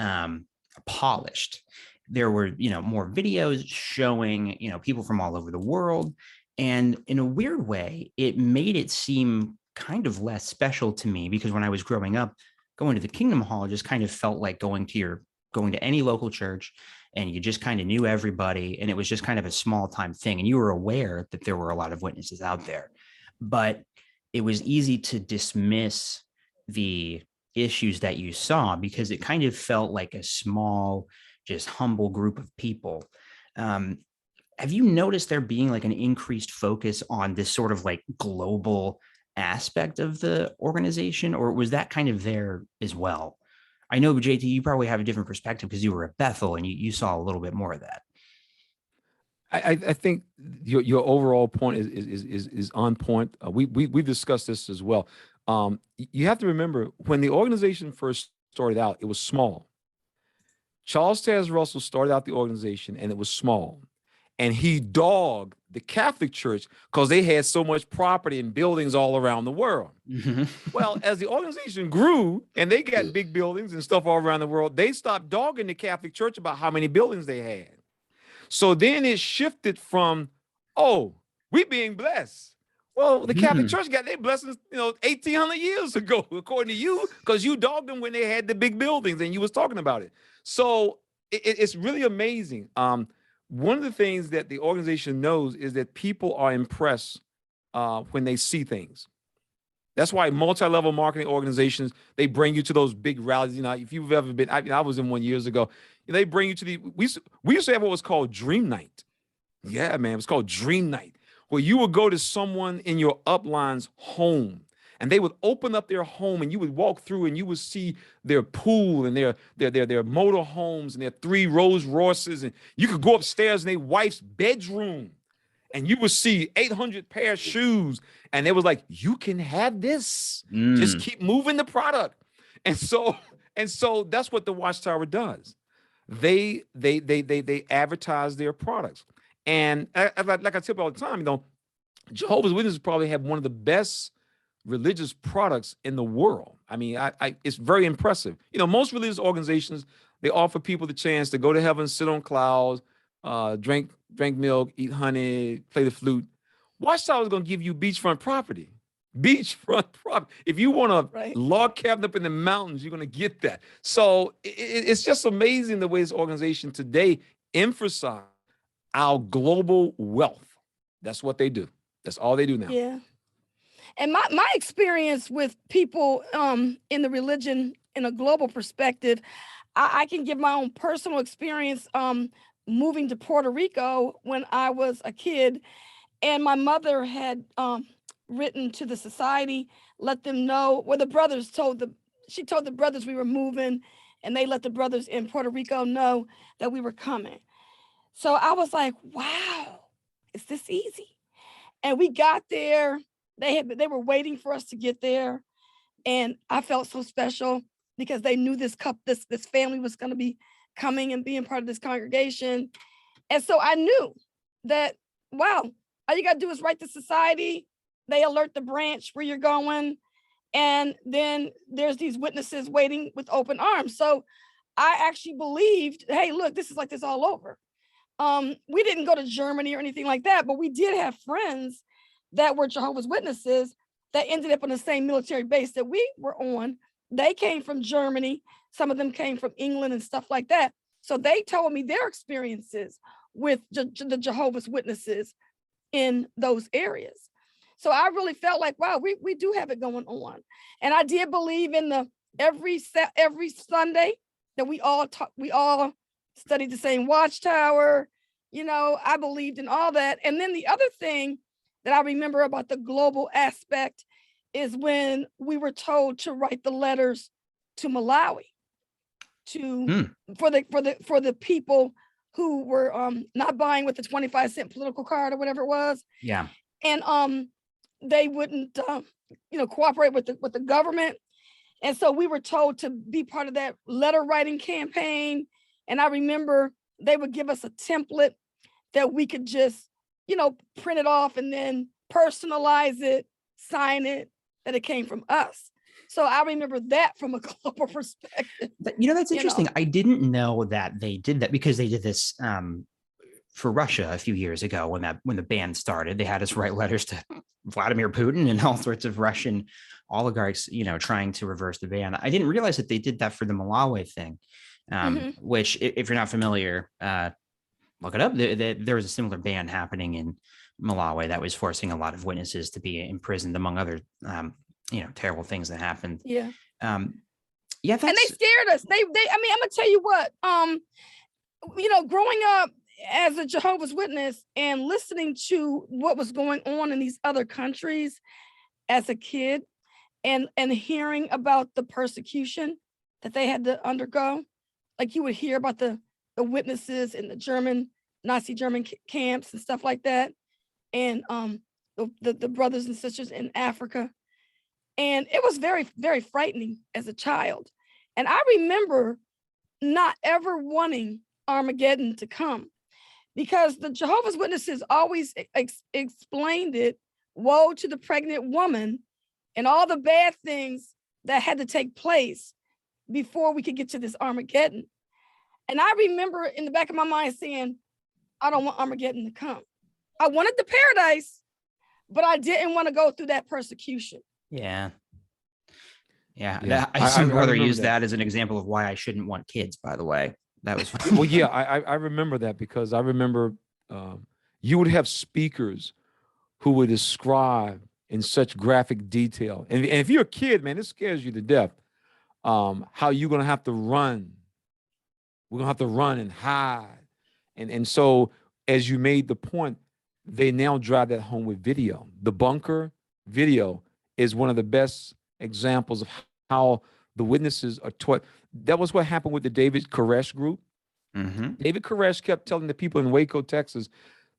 polished. There were, more videos showing, people from all over the world. And in a weird way, it made it seem kind of less special to me, because when I was growing up, going to the Kingdom Hall just kind of felt like going to any local church and you just kind of knew everybody, and it was just kind of a small time thing, and you were aware that there were a lot of witnesses out there, but it was easy to dismiss the issues that you saw because it kind of felt like a small, just humble group of people. Um, have you noticed there being like an increased focus on this sort of like global aspect of the organization, or was that kind of there as well? I know, JT, you probably have a different perspective because you were at Bethel and you saw a little bit more of that. I think your overall point is on point. We discussed this as well. You have to remember when the organization first started out, it was small. Charles Taze Russell started out the organization and it was small. And he dogged the Catholic Church because they had so much property and buildings all around the world. Mm-hmm. Well, as the organization grew and they got big buildings and stuff all around the world, they stopped dogging the Catholic Church about how many buildings they had. So then it shifted from, oh, we being blessed. Well, the Catholic Church got their blessings, 1,800 years ago, according to you, because you dogged them when they had the big buildings and you was talking about it. So it's really amazing. One of the things that the organization knows is that people are impressed when they see things. That's why multi-level marketing organizations, they bring you to those big rallies. If you've ever been, I was in one years ago. They bring you to we used to have what was called Dream Night. Yeah, man, it was called Dream Night, where you would go to someone in your upline's home and they would open up their home and you would walk through and you would see their pool and their motor homes and their 3 Rolls Royces, and you could go upstairs in their wife's bedroom and you would see 800 pair of shoes, and they was like, you can have this. Just keep moving the product. And so that's what the Watchtower does. They advertise their products. And like I tell people all the time, Jehovah's Witnesses probably have one of the best religious products in the world. I mean, it's very impressive. Most religious organizations, they offer people the chance to go to heaven, sit on clouds, drink milk, eat honey, play the flute. Watchtower is going to give you beachfront property. Beachfront property. If you want a log cabin up in the mountains, you're going to get that. So it's just amazing the way this organization today emphasizes our global wealth. That's what they do. That's all they do now. Yeah. And my experience with people in the religion in a global perspective, I can give my own personal experience moving to Puerto Rico when I was a kid. And my mother had written to the society, let them know, well, the brothers she told the brothers we were moving, and they let the brothers in Puerto Rico know that we were coming. So I was like, wow, is this easy? And we got there. They were waiting for us to get there. And I felt so special because they knew this family was going to be coming and being part of this congregation. And so I knew that, wow, all you got to do is write to society. They alert the branch where you're going. And then there's these witnesses waiting with open arms. So I actually believed, hey, look, this is like this all over. We didn't go to Germany or anything like that, but we did have friends that were Jehovah's Witnesses that ended up on the same military base that we were on. They came from Germany. Some of them came from England and stuff like that. So they told me their experiences with the Jehovah's Witnesses in those areas. So I really felt like, wow, we do have it going on. And I did believe in every Sunday that we all studied the same Watchtower. I believed in all that. And then the other thing that I remember about the global aspect is when we were told to write the letters to Malawi for the people who were not buying with the 25-cent political card or whatever it was. Yeah. And they wouldn't cooperate with the government. And so we were told to be part of that letter writing campaign. And I remember they would give us a template that we could just print it off and then personalize it, sign it, that it came from us. So I remember that from a global perspective. That's interesting. I didn't know that they did that because they did this for Russia a few years ago when the ban started. They had us write letters to Vladimir Putin and all sorts of Russian oligarchs, trying to reverse the ban. I didn't realize that they did that for the Malawi thing. which if you're not familiar, look it up. There was a similar ban happening in Malawi that was forcing a lot of witnesses to be imprisoned, among other, terrible things that happened. Yeah. Yeah, and they scared us. I mean, I'm gonna tell you what, growing up as a Jehovah's Witness and listening to what was going on in these other countries as a kid and hearing about the persecution that they had to undergo. Like you would hear about the witnesses in the Nazi German camps and stuff like that. And the brothers and sisters in Africa. And it was very, very frightening as a child. And I remember not ever wanting Armageddon to come because the Jehovah's Witnesses always explained it, woe to the pregnant woman and all the bad things that had to take place before we could get to this Armageddon. And I remember in the back of my mind saying, I don't want Armageddon to come. I wanted the paradise, but I didn't want to go through that persecution. Yeah. I see my brother use that as an example of why I shouldn't want kids, by the way. That was well, yeah, I remember that because I remember you would have speakers who would describe in such graphic detail. And if you're a kid, man, it scares you to death. How you're gonna have to run. We're gonna have to run and hide. And so as you made the point, they now drive that home with video. The bunker video is one of the best examples of how the witnesses are taught. That was what happened with the David Koresh group. David Koresh kept telling the people in Waco, Texas,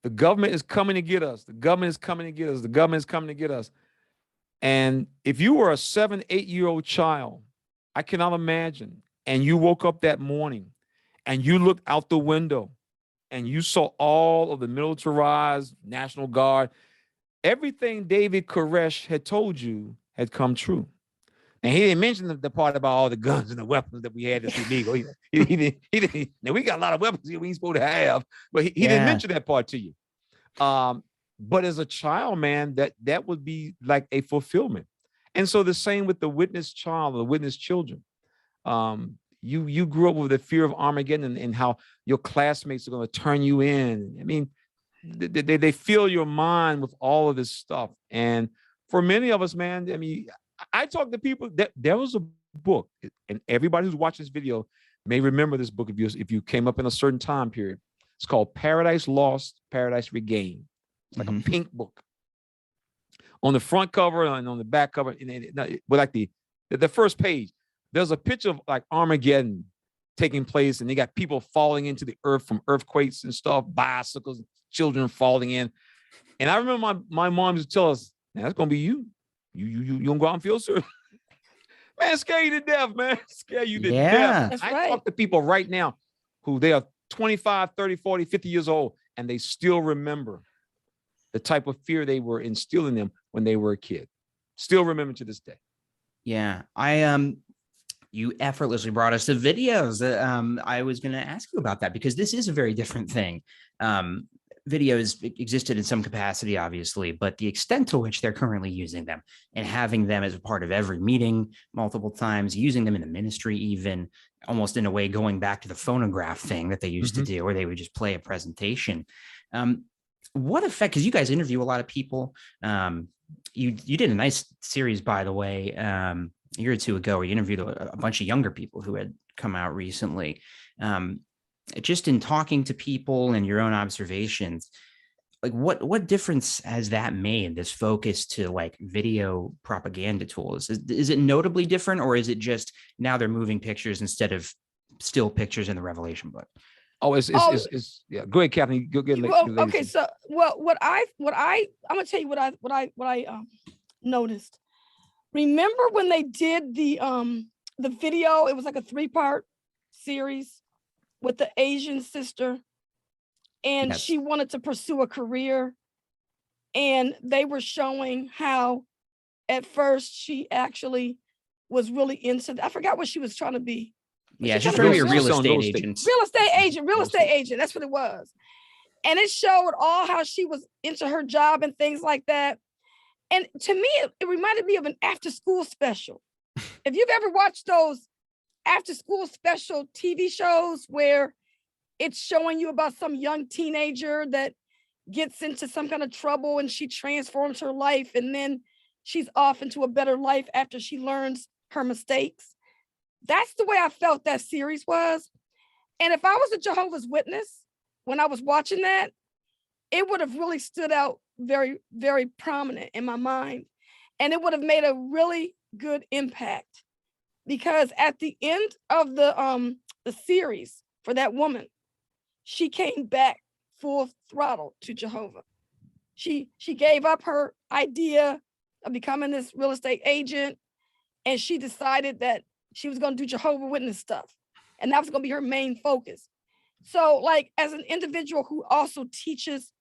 the government is coming to get us. The government is coming to get us. The government is coming to get us. And if you were a 7, 8-year-old child, I cannot imagine, and you woke up that morning and you looked out the window and you saw all of the militarized National Guard, everything David Koresh had told you had come true. And he didn't mention the part about all the guns and the weapons that we had that's illegal. He didn't. Now we got a lot of weapons here we ain't supposed to have, but he didn't mention that part to you. But as a child, man, that would be like a fulfillment. And so the same with the witness child, the witness children. You grew up with the fear of Armageddon and how your classmates are going to turn you in. I mean, they fill your mind with all of this stuff. And for many of us, man, I mean, I talk to people that there was a book, and everybody who's watching this video may remember this book if you came up in a certain time period. It's called Paradise Lost, Paradise Regained. It's like a pink book. On the front cover and on the back cover, with like the first page, there's a picture of like Armageddon taking place, and they got people falling into the earth from earthquakes and stuff, bicycles, children falling in. And I remember my mom used to tell us, "Man, that's gonna be you. You gonna go out and feel sir." Man, scare you to death, man. Scare you to death. That's I right. talk to people right now who they are 25, 30, 40, 50 years old, and they still remember the type of fear they were instilling them when they were a kid. Still remember to this day. Yeah. You effortlessly brought us to videos. I was going to ask you about that because this is a very different thing. Videos existed in some capacity, obviously, but the extent to which they're currently using them and having them as a part of every meeting multiple times, using them in the ministry, even almost in a way going back to the phonograph thing that they used to do, where they would just play a presentation. What effect, because you guys interview a lot of people. You did a nice series, by the way, a year or two ago, where you interviewed a bunch of younger people who had come out recently. Just in talking to people and your own observations, like what difference has that made, this focus to like video propaganda tools? Is it notably different, or is it just now they're moving pictures instead of still pictures in the Revelation book? Oh, it's yeah. Go ahead, Kathleen. Go get. Okay, so what I'm gonna tell you what I noticed. Remember when they did the video? It was like a 3-part series with the Asian sister, and she wanted to pursue a career, and they were showing how at first she actually was really into I forgot what she was trying to be. Yeah, she's trying to be a real estate agent. Real estate agent. That's what it was. And it showed all how she was into her job and things like that. And to me, it reminded me of an after-school special. If you've ever watched those after school special TV shows where it's showing you about some young teenager that gets into some kind of trouble and she transforms her life and then she's off into a better life after she learns her mistakes. That's the way I felt that series was. And if I was a Jehovah's Witness when I was watching that, it would have really stood out very, very prominent in my mind. And it would have made a really good impact because at the end of the series for that woman, she came back full throttle to Jehovah. She gave up her idea of becoming this real estate agent, and she decided that she was going to do Jehovah Witness stuff, and that was going to be her main focus. So, like, as an individual who also teaches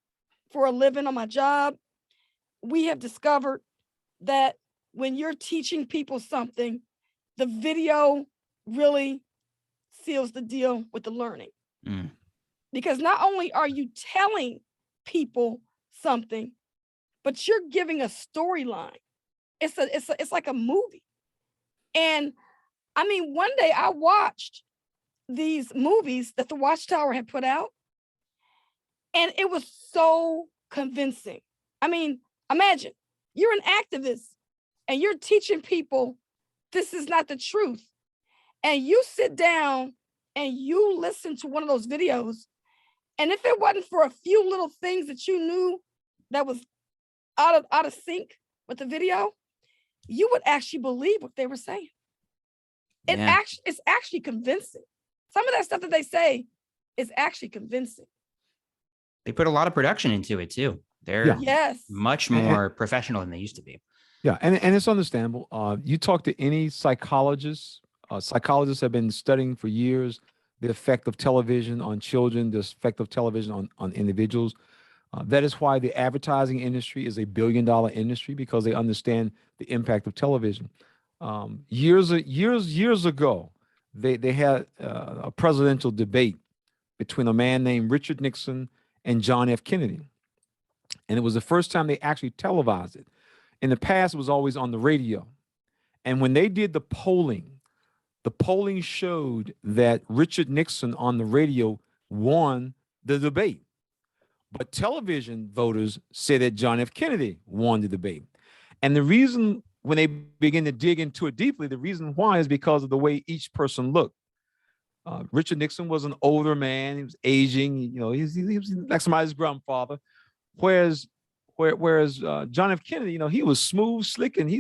for a living on my job, we have discovered that when you're teaching people something, the video really seals the deal with the learning. Mm. Because not only are you telling people something, but you're giving a storyline. It's like a movie. And I mean, one day I watched these movies that the Watchtower had put out, and it was so convincing. I mean, imagine you're an activist and you're teaching people this is not the truth. And you sit down and you listen to one of those videos. And if it wasn't for a few little things that you knew that was out of sync with the video, you would actually believe what they were saying. It's actually convincing. Some of that stuff that they say is actually convincing. They put a lot of production into it too. They're much more professional than they used to be. Yeah, and it's understandable. You talk to any psychologist. Psychologists have been studying for years the effect of television on children, the effect of television on individuals. That is why the advertising industry is a billion-dollar industry, because they understand the impact of television. Years ago, they had a presidential debate between a man named Richard Nixon and John F. Kennedy. And it was the first time they actually televised it. In the past, it was always on the radio. And when they did the polling showed that Richard Nixon on the radio won the debate. But television voters said that John F. Kennedy won the debate. And the reason, when they begin to dig into it deeply, the reason why is because of the way each person looked. Richard Nixon was an older man. He was aging. You know, he was like somebody's grandfather. Whereas John F. Kennedy, you know, he was smooth, slick, and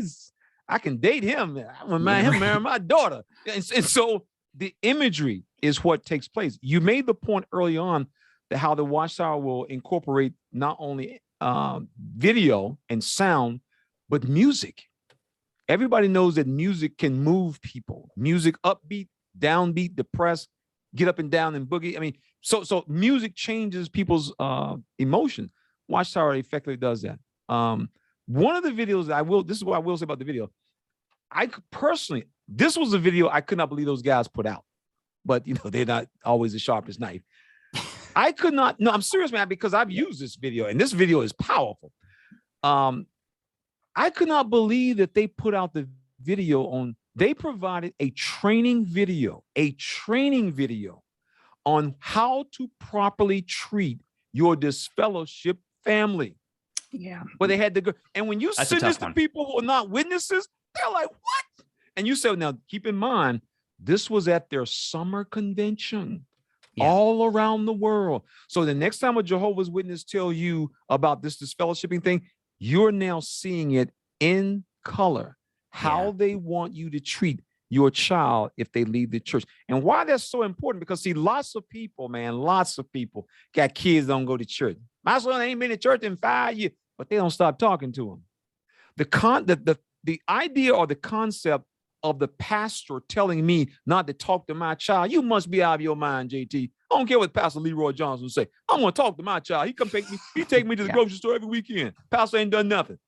I can date him. I wouldn't mind him marrying my daughter. And so the imagery is what takes place. You made the point early on that how the Watchtower will incorporate not only video and sound, but music. Everybody knows that music can move people. Music, upbeat, downbeat, depressed, get up and down and boogie. I mean, so music changes people's emotions. Watchtower effectively does that. One of the videos that this is what I will say about the video. This was a video I could not believe those guys put out, but you know, they're not always the sharpest knife. I could not, no, I'm serious, man, because I've used this video and this video is powerful. I could not believe that they put out the video they provided a training video on how to properly treat your disfellowship family. Yeah. Where they had to go. And when you send this to people who are not witnesses, they're like, what? And you say, now keep in mind, this was at their summer convention all around the world. So the next time a Jehovah's Witness tell you about this disfellowshipping thing, you're now seeing it in color, how they want you to treat your child if they leave the church. And why that's so important, because see, lots of people got kids that don't go to church. My son ain't been to church in 5 years, but they don't stop talking to them. The idea or the concept of the pastor telling me not to talk to my child, you must be out of your mind, JT. I don't care what Pastor Leroy Johnson say. I'm gonna talk to my child. He take me to the grocery store every weekend. Pastor ain't done nothing.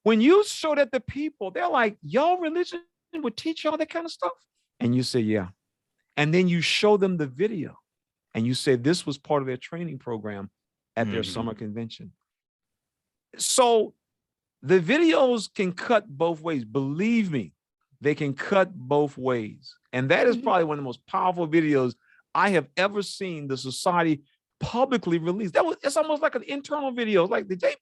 When you show that to people, they're like, y'all religion would teach y'all that kind of stuff? And you say, yeah. And then you show them the video and you say this was part of their training program at their summer convention. So the videos can cut both ways. Believe me, they can cut both ways. And that is probably one of the most powerful videos I have ever seen the society publicly released. It's almost like an internal video. Like, did they?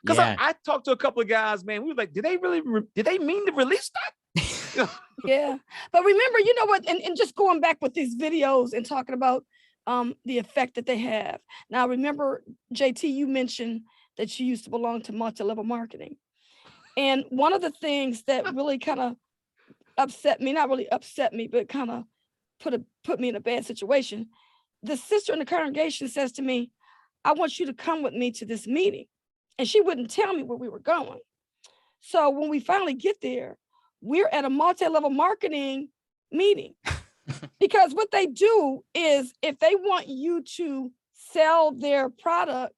Because Yeah. I talked to a couple of guys, man. We were like, did they mean to release that? Yeah. But remember, you know what, and just going back with these videos and talking about the effect that they have. Now, remember, JT, you mentioned that you used to belong to multi-level marketing. And one of the things that really kind of upset me, not really upset me, but kind of put me in a bad situation. The sister in the congregation says to me, I want you to come with me to this meeting. And she wouldn't tell me where we were going. So when we finally get there, we're at a multi-level marketing meeting. Because what they do is if they want you to sell their product,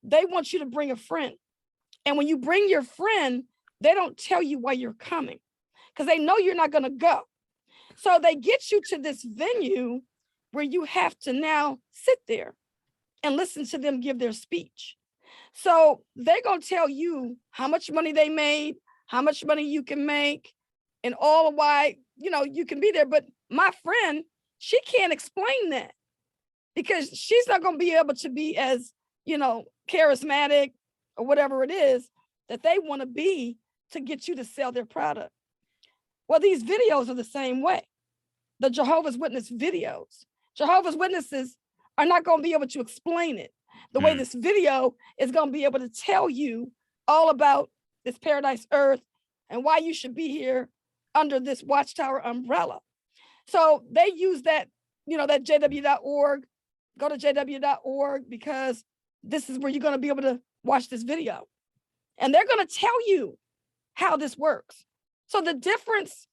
they want you to bring a friend. And when you bring your friend, they don't tell you why you're coming because they know you're not going to go. So they get you to this venue where you have to now sit there and listen to them give their speech. So they're going to tell you how much money they made, how much money you can make, and all of why, you know, you can be there. But my friend, she can't explain that because she's not going to be able to be as, you know, charismatic or whatever it is that they want to be to get you to sell their product. Well, these videos are the same way. The Jehovah's Witness videos. Jehovah's Witnesses are not going to be able to explain it the way this video is going to be able to tell you all about this paradise earth and why you should be here under this Watchtower umbrella. So they use that, you know, that jw.org. Go to jw.org because this is where you're going to be able to watch this video. And they're going to tell you how this works. So the difference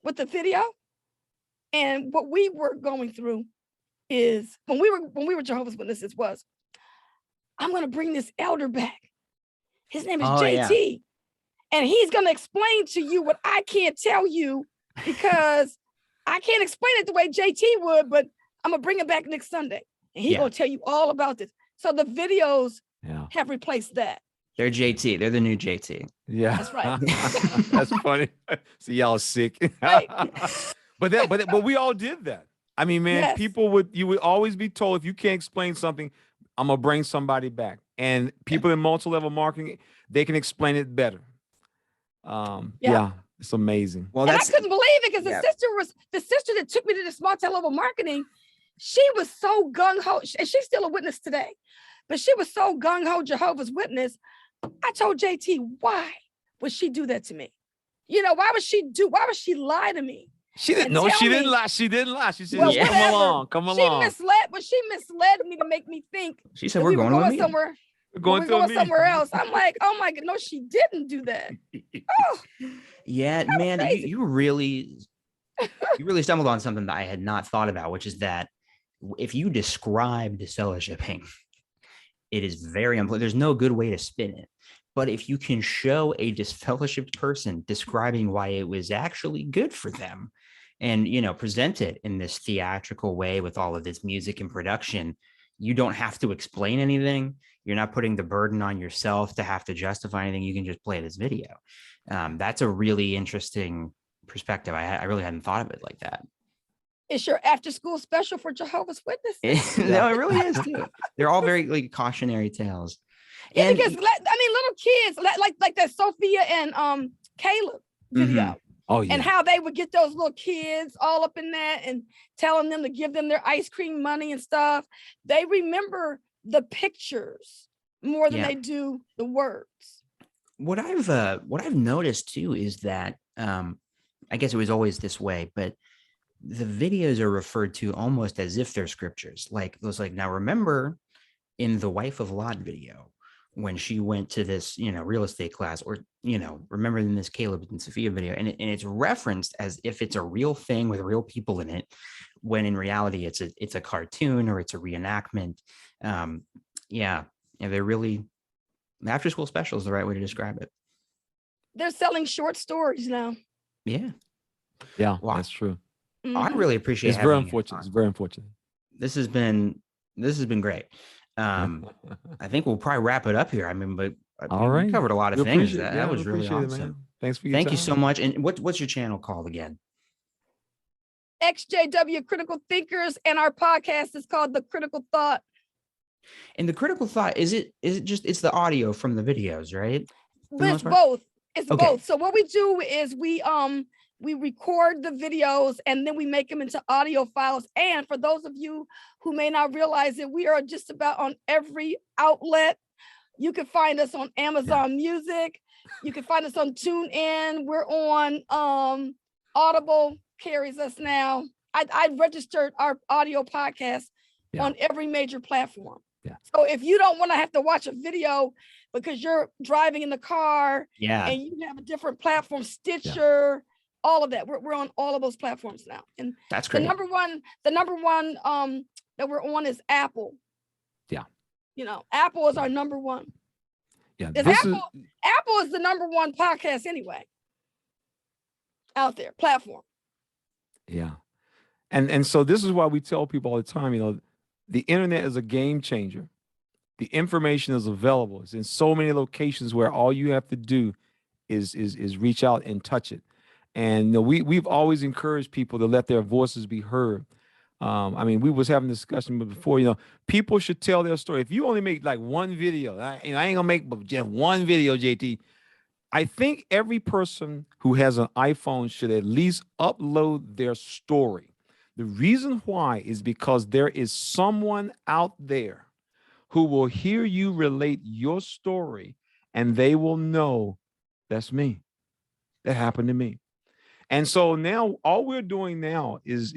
with the video and what we were going through is when we were Jehovah's Witnesses was, I'm going to bring this elder back. His name is JT. Yeah. And he's going to explain to you what I can't tell you because I can't explain it the way JT would, but I'm going to bring him back next Sunday. And he's going to tell you all about this. So the videos have replaced that. They're JT. They're the new JT. Yeah, that's right. That's funny. See, y'all sick. Right. But we all did that. I mean, man, you would always be told if you can't explain something, I'm gonna bring somebody back. And people in multi-level marketing, they can explain it better. It's amazing. Well, I couldn't believe it because the sister that took me to this multi-level marketing. She was so gung-ho, and she's still a witness today, but she was so gung-ho Jehovah's Witness. I told JT, why would she do that to me? You know, why would she lie to me? She didn't lie. She didn't lie. She said, well, come along. She misled me to make me think. She said, we're going somewhere. We're going somewhere else. I'm like, oh my God, no, she didn't do that. Oh, yeah, man, you really stumbled on something that I had not thought about, which is that if you describe disfellowshipping, it is very unpleasant. There's no good way to spin it. But if you can show a disfellowshipped person describing why it was actually good for them and, you know, present it in this theatrical way with all of this music and production, you don't have to explain anything. You're not putting the burden on yourself to have to justify anything. You can just play this video. That's a really interesting perspective. I really hadn't thought of it like that. It's your after-school special for Jehovah's Witnesses. No, it really is too. They're all very like cautionary tales. Yeah, and because I mean, little kids like that Sophia and Caleb video. Oh yeah. And how they would get those little kids all up in that and telling them to give them their ice cream money and stuff. They remember the pictures more than they do the words. What I've noticed too is that I guess it was always this way, but the videos are referred to almost as if they're scriptures. Like it was like, now remember in the Wife of Lot video, when she went to this, you know, real estate class, or, you know, remember in this Caleb and Sophia video, and it's referenced as if it's a real thing with real people in it, when in reality it's a cartoon or it's a reenactment. They're really, after school special is the right way to describe it. They're selling short stories now. Yeah, well, that's true. I really appreciate it. It's very unfortunate. It's very unfortunate. This has been great. I think we'll probably wrap it up here. I mean, but all right, we covered a lot of things. That was really awesome. Thanks for your Thank time. you so much. And what's your channel called again? ExJW Critical Thinkers, and our podcast is called The Critical Thought. And the critical thought, is it just, it's the audio from the videos, right? But it's both. It's Okay. both. So what we do is we record the videos and then we make them into audio files. And for those of you who may not realize it, we are just about on every outlet. You can find us on Amazon Music. You can find us on TuneIn. We're on Audible carries us now. I registered our audio podcast on every major platform. Yeah. So if you don't want to have to watch a video because you're driving in the car and you have a different platform, Stitcher, all of that, we're on all of those platforms now. And that's great. The number one that we're on is Apple. Yeah. You know, Apple is our number one. Yeah. Apple is the number one podcast anyway out there, platform. Yeah. And so this is why we tell people all the time, you know, the internet is a game changer. The information is available. It's in so many locations where all you have to do is reach out and touch it. And you know, we've always encouraged people to let their voices be heard. I mean, we was having a discussion before, you know, people should tell their story. If you only make like one video, I ain't gonna make just one video, JT. I think every person who has an iPhone should at least upload their story. The reason why is because there is someone out there who will hear you relate your story and they will know that's me. That happened to me. And so now all we're doing now is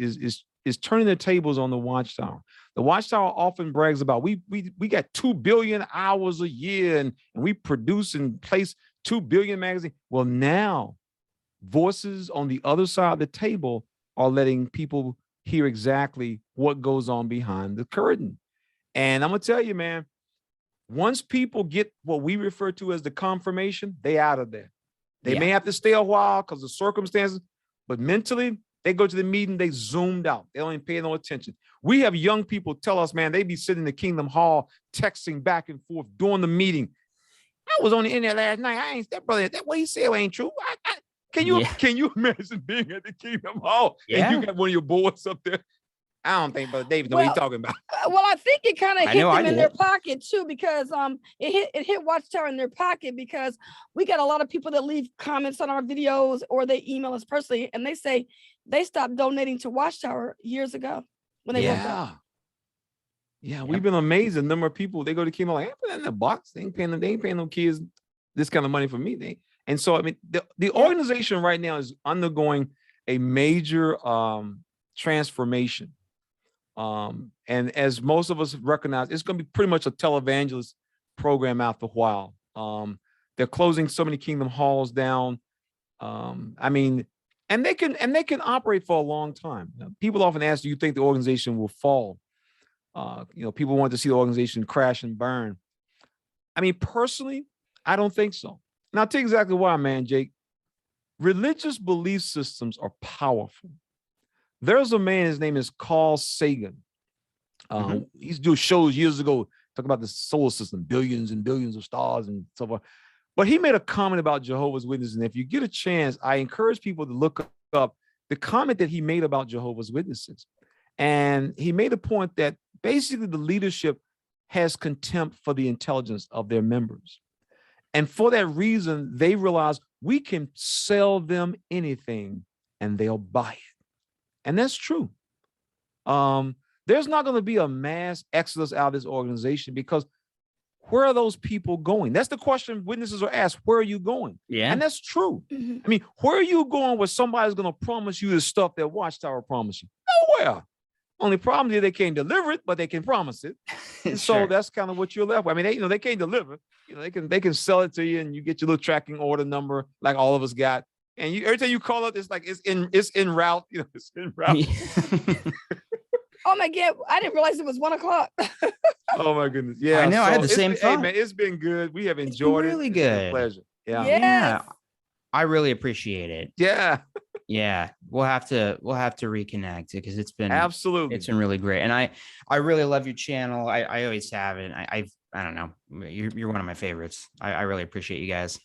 turning the tables on the Watchtower. The Watchtower often brags about we got 2 billion hours a year and we produce and place 2 billion magazines. Well, now voices on the other side of the table are letting people hear exactly what goes on behind the curtain. And I'm gonna tell you, man, once people get what we refer to as the confirmation, they out of there. They may have to stay a while because of circumstances, but mentally, they go to the meeting, they zoomed out. They don't even pay no attention. We have young people tell us, man, they be sitting in the Kingdom Hall, texting back and forth during the meeting. I was on the internet last night. I ain't that brother. That what he said ain't true. Can you imagine being at the Kingdom Hall and you got one of your boys up there? I don't think Brother David know what he's talking about. Well, I think it kind of hit them in their pocket too, because it hit Watchtower in their pocket because we got a lot of people that leave comments on our videos or they email us personally and they say they stopped donating to Watchtower years ago when they woke up. Yeah, we've been amazed. The number of people they go to Kingdom like, I put that in the box. They ain't paying no kids this kind of money for me. And so I mean the organization right now is undergoing a major transformation. And as most of us recognize, it's going to be pretty much a televangelist program after a while. They're closing so many Kingdom Halls down. I mean, and they can operate for a long time. People often ask, do you think the organization will fall? You know, people want to see the organization crash and burn. I mean, personally, I don't think so. And I'll tell you exactly why, man, Jake. Religious belief systems are powerful. There's a man, his name is Carl Sagan. He used to do shows years ago, talking about the solar system, billions and billions of stars and so forth. But he made a comment about Jehovah's Witnesses. And if you get a chance, I encourage people to look up the comment that he made about Jehovah's Witnesses. And he made a point that basically the leadership has contempt for the intelligence of their members. And for that reason, they realize we can sell them anything and they'll buy it. And that's true. There's not going to be a mass exodus out of this organization because where are those people going? That's the question witnesses are asked. Where are you going? Yeah. And that's true. I mean, where are you going where somebody's going to promise you the stuff that Watchtower promised you? Nowhere. Only problem is they can't deliver it, but they can promise it. And so that's kind of what you're left with. I mean, they can't deliver. You know, they can sell it to you and you get your little tracking order number like all of us got. And every time you call it, it's like it's in route. You know, it's in route. Oh my God! I didn't realize it was 1 o'clock. Oh my goodness! Yeah, I know. I had the same thought. Hey man, it's been good. We have enjoyed it. Really It's good. been a pleasure. Yeah. Yes. I really appreciate it. Yeah. Yeah. We'll have to reconnect because it's been really great. And I really love your channel. I always have it. I don't know. You're one of my favorites. I really appreciate you guys.